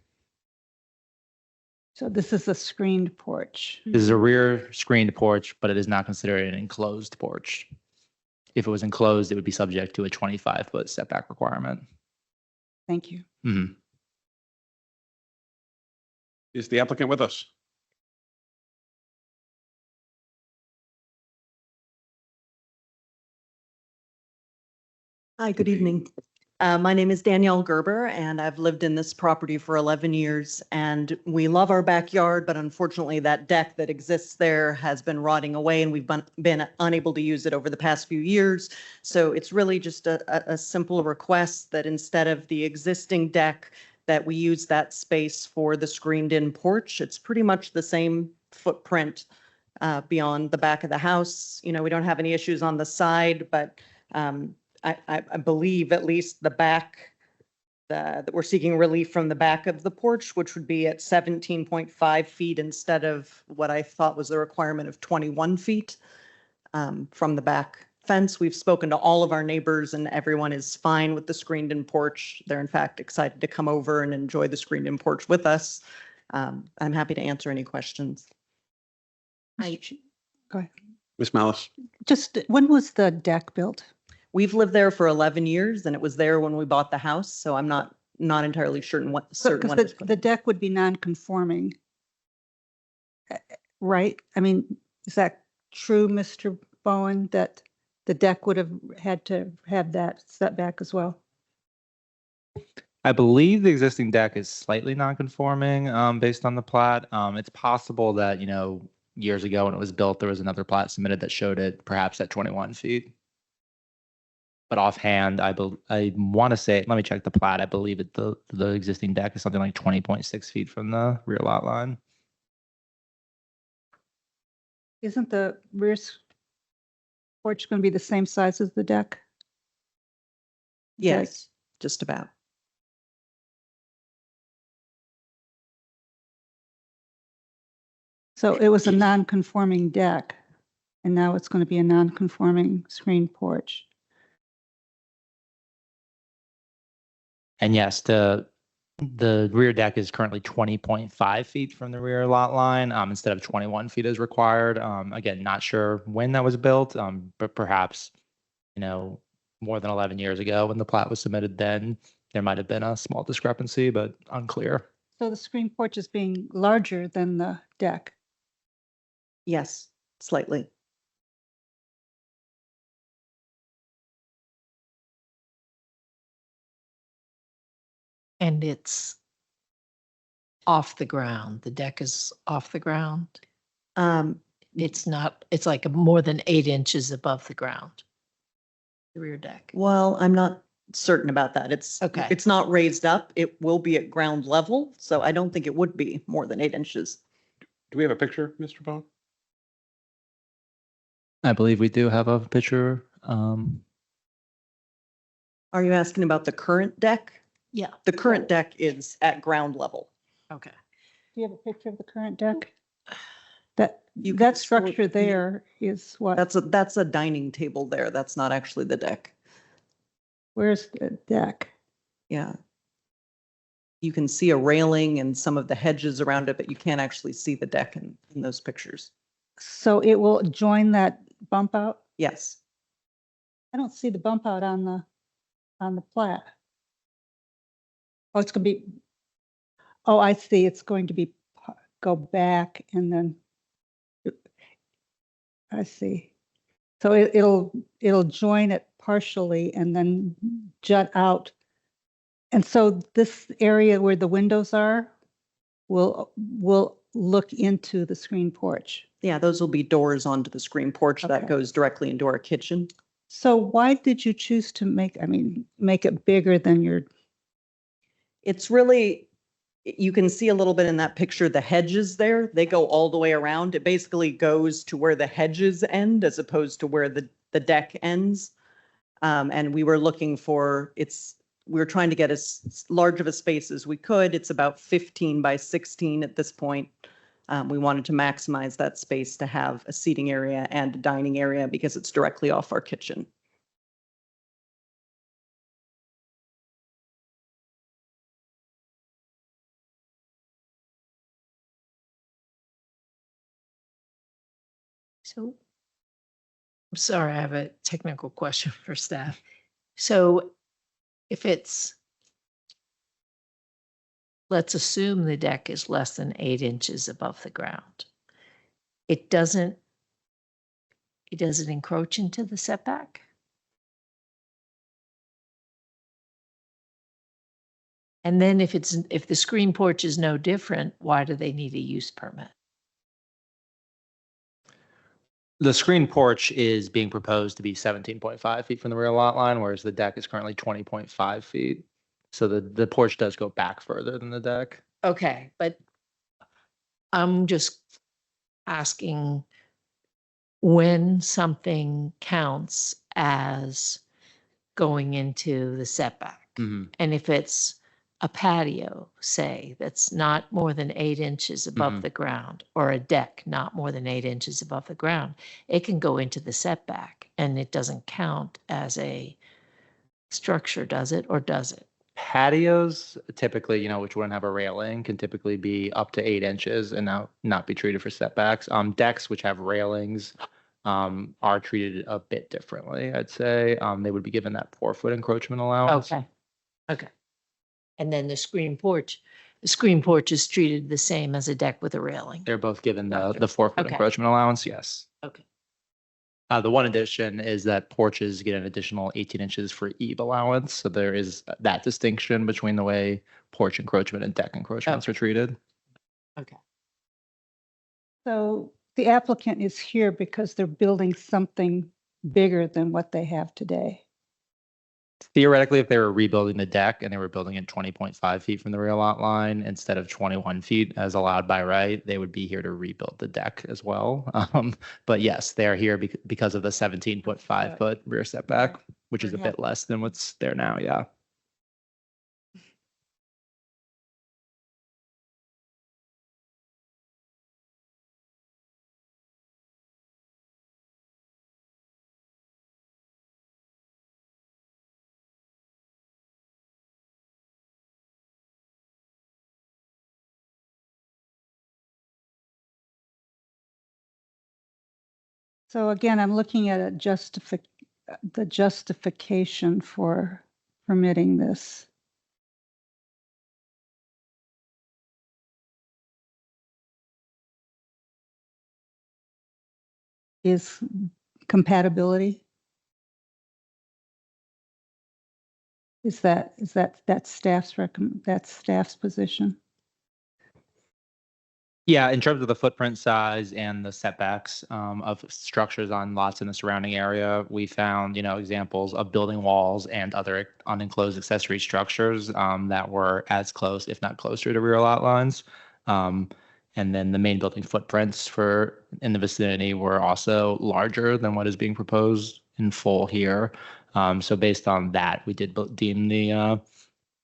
So this is a screened porch. This is a rear screened porch, but it is not considered an enclosed porch. If it was enclosed, it would be subject to a 25-foot setback requirement. Thank you. Mm-hmm. Is the applicant with us? Hi, good evening. My name is Danielle Gerber, and I've lived in this property for 11 years. And we love our backyard, but unfortunately, that deck that exists there has been rotting away, and we've been unable to use it over the past few years. So it's really just a simple request that instead of the existing deck, that we use that space for the screened-in porch. It's pretty much the same footprint beyond the back of the house. We don't have any issues on the side, but I believe at least the back, that we're seeking relief from the back of the porch, which would be at 17.5 feet instead of what I thought was the requirement of 21 feet from the back fence. We've spoken to all of our neighbors and everyone is fine with the screened-in porch. They're in fact excited to come over and enjoy the screened-in porch with us. I'm happy to answer any questions. Go ahead. Ms. Malice? Just when was the deck built? We've lived there for 11 years and it was there when we bought the house. So I'm not entirely certain when. Because the deck would be non-conforming, right? I mean, is that true, Mr. Bowen, that the deck would have had to have that setback as well? I believe the existing deck is slightly non-conforming based on the plat. It's possible that, years ago when it was built, there was another plat submitted that showed it perhaps at 21 feet. But offhand, I want to say, let me check the plat. I believe the existing deck is something like 20.6 feet from the rear lot line. Isn't the rear porch going to be the same size as the deck? Yes, just about. So it was a non-conforming deck, and now it's going to be a non-conforming screen porch. And yes, the rear deck is currently 20.5 feet from the rear lot line instead of 21 feet as required. Again, not sure when that was built, but perhaps, more than 11 years ago when the plat was submitted, then there might have been a small discrepancy, but unclear. So the screen porch is being larger than the deck? Yes, slightly. And it's off the ground. The deck is off the ground. It's not, it's like more than 8 inches above the ground. The rear deck. Well, I'm not certain about that. It's not raised up. It will be at ground level. So I don't think it would be more than 8 inches. Do we have a picture, Mr. Bowen? I believe we do have a picture. Are you asking about the current deck? Yeah. The current deck is at ground level. Okay. Do you have a picture of the current deck? That, You can that sort- structure there is what? That's a dining table there. That's not actually the deck. Where's the deck? Yeah. You can see a railing and some of the hedges around it, but you can't actually see the deck in those pictures. So it will join that bump out? Yes. I don't see the bump out on the plat. Oh, it's gonna be, oh, I see. It's going to be, go back and then, I see. So it'll join it partially and then jut out. And so this area where the windows are will look into the screen porch. Yeah, those will be doors onto the screen porch that Okay. goes directly into our kitchen. So why did you choose to make it bigger than your? It's really, you can see a little bit in that picture, the hedges there, they go all the way around. It basically goes to where the hedges end as opposed to where the deck ends. And we were looking for, we were trying to get as large of a space as we could. It's about 15 by 16 at this point. We wanted to maximize that space to have a seating area and a dining area because it's directly off our kitchen. So, I'm sorry, I have a technical question for staff. So if let's assume the deck is less than 8 inches above the ground. It doesn't encroach into the setback? And then if the screen porch is no different, why do they need a use permit? The screen porch is being proposed to be 17.5 feet from the rear lot line, whereas the deck is currently 20.5 feet. So the porch does go back further than the deck. Okay, but I'm just asking when something counts as going into the setback. Mhm. And if it's a patio, say, that's not more than 8 inches above Mhm. the ground, or a deck not more than 8 inches above the ground, it can go into the setback and it doesn't count as a structure, does it, or does it? Patios typically, which wouldn't have a railing, can typically be up to 8 inches and not be treated for setbacks. Decks which have railings are treated a bit differently, I'd say. They would be given that 4-foot encroachment allowance. Okay. And then the screen porch is treated the same as a deck with a railing. They're both given Gotcha. the 4-foot Okay. encroachment allowance, yes. Okay. The one addition is that porches get an additional 18 inches for eave allowance. So there is that distinction between the way porch encroachment and deck encroachments are treated. Okay. So the applicant is here because they're building something bigger than what they have today. Theoretically, if they were rebuilding the deck and they were building it 20.5 feet from the rear lot line instead of 21 feet as allowed by right, they would be here to rebuild the deck as well. But yes, they're here because of the 17.5 foot rear setback, which is a bit less than what's there now. Yeah. So again, I'm looking at the justification for permitting this. Is compatibility? Is that staff's position? Yeah, in terms of the footprint size and the setbacks of structures on lots in the surrounding area, we found, examples of building walls and other unenclosed accessory structures that were as close, if not closer, to rear lot lines. And then the main building footprints in the vicinity were also larger than what is being proposed in full here. So based on that, we did deem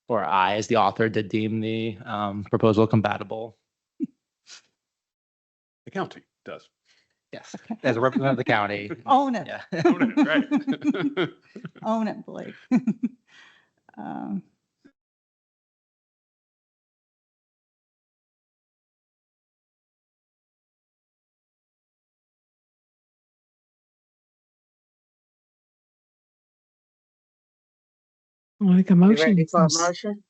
or I, as the author, did deem the proposal compatible. The county. does. Yes, as a representative of the county. Own it. Yeah. Own it, right. Own it, Blake. Um, I'll make a You motion. ready for a motion?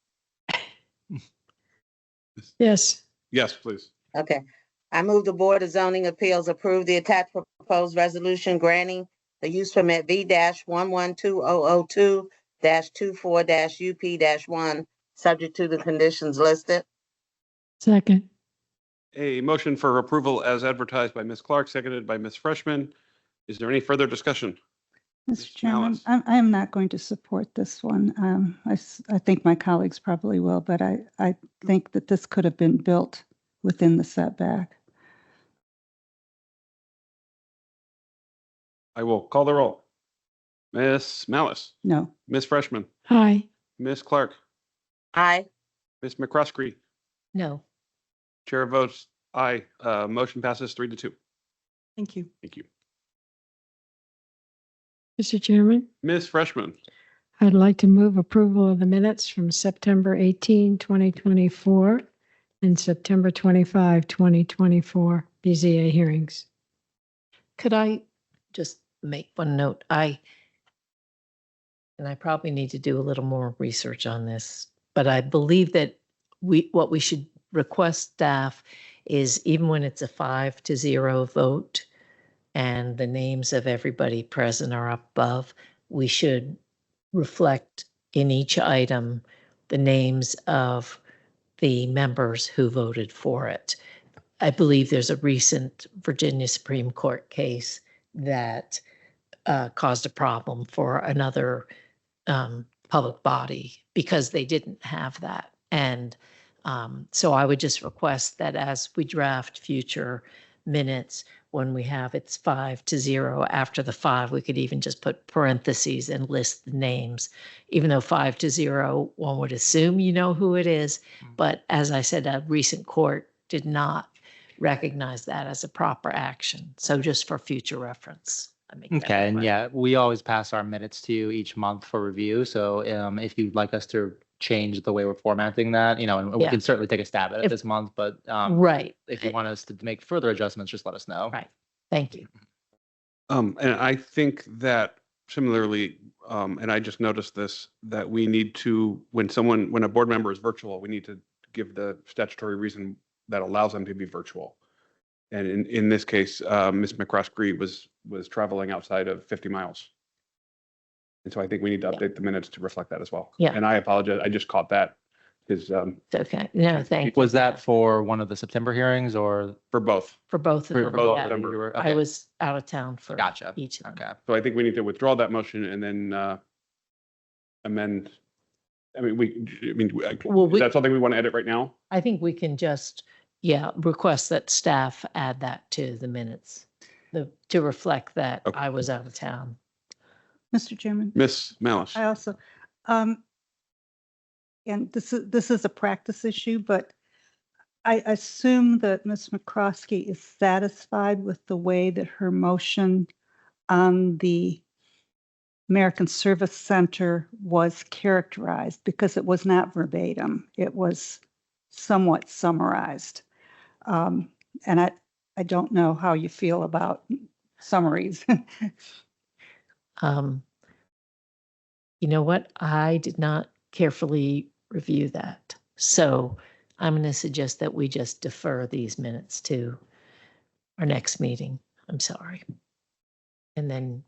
Yes. Yes, please. Okay. I move the Board of Zoning Appeals approve the attached proposed resolution granting the use permit V-112002-24-UP-1, subject to the conditions listed. Second. A motion for approval as advertised by Ms. Clark, seconded by Ms. Freshman. Is there any further discussion? Mr. Chairman, I am not going to support this one. I think my colleagues probably will, but I think that this could have been built within the setback. I will call the roll. Ms. Malice, No. Ms. Freshman, Aye. Ms. Clark, Aye. Ms. McCroskey. No. Chair votes aye. Motion passes 3-2. Thank you. Thank you. Mr. Chairman, Ms. Freshman, I'd like to move approval of the minutes from September 18, 2024 and September 25, 2024 BZA hearings. Could I just make one note? I probably need to do a little more research on this, but I believe that what we should request staff is, even when it's a 5-0 vote and the names of everybody present are up above, we should reflect in each item the names of the members who voted for it. I believe there's a recent Virginia Supreme Court case that caused a problem for another public body because they didn't have that. And so I would just request that as we draft future minutes, when we have it's 5-0, after the 5, we could even just put parentheses and list the names. Even though 5-0, one would assume you know who it is. But as I said, a recent court did not recognize that as a proper action. So just for future reference. Okay, and yeah, we always pass our minutes to you each month for review. So if you'd like us to change the way we're formatting that, and we Yeah. can certainly take a stab at it this month, but Right. if you want us to make further adjustments, just let us know. Right. Thank you. and I think that similarly, and I just noticed this, that we need to, when a board member is virtual, we need to give the statutory reason that allows them to be virtual. And in this case, Ms. McCroskey was traveling outside of 50 miles. And so I think we need to update the minutes to reflect that as well. Yeah. And I apologize, I just caught that. It's okay. No, thank you. Was that for one of the September hearings or? For both. For both of For them. both yeah. of them, you were- I okay. was out of town for Gotcha. each of them. Okay. So I think we need to withdraw that motion and then amend. I mean, Well, is that something we want to edit right now? I think we can just, request that staff add that to the minutes, to reflect that I was out of town. Mr. Chairman? Ms. Malice. I also, and this is a practice issue, but I assume that Ms. McCroskey is satisfied with the way that her motion on the American Service Center was characterized, because it was not verbatim. It was somewhat summarized. And I don't know how you feel about summaries. You know what? I did not carefully review that. So I'm going to suggest that we just defer these minutes to our next meeting. I'm sorry. And then,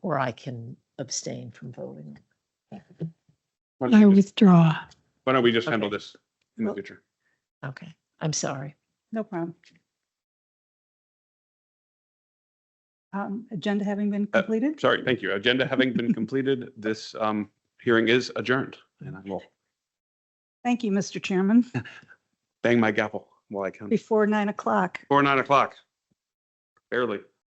or I can abstain from voting. I withdraw. Why don't we just handle Okay. this in the future? Okay. I'm sorry. No problem. Agenda having been completed? Sorry, thank you. Agenda having been completed, this hearing is adjourned, and I will Thank you, Mr. Chairman. bang my gavel while I can. Before 9 o'clock. Before 9 o'clock. Barely.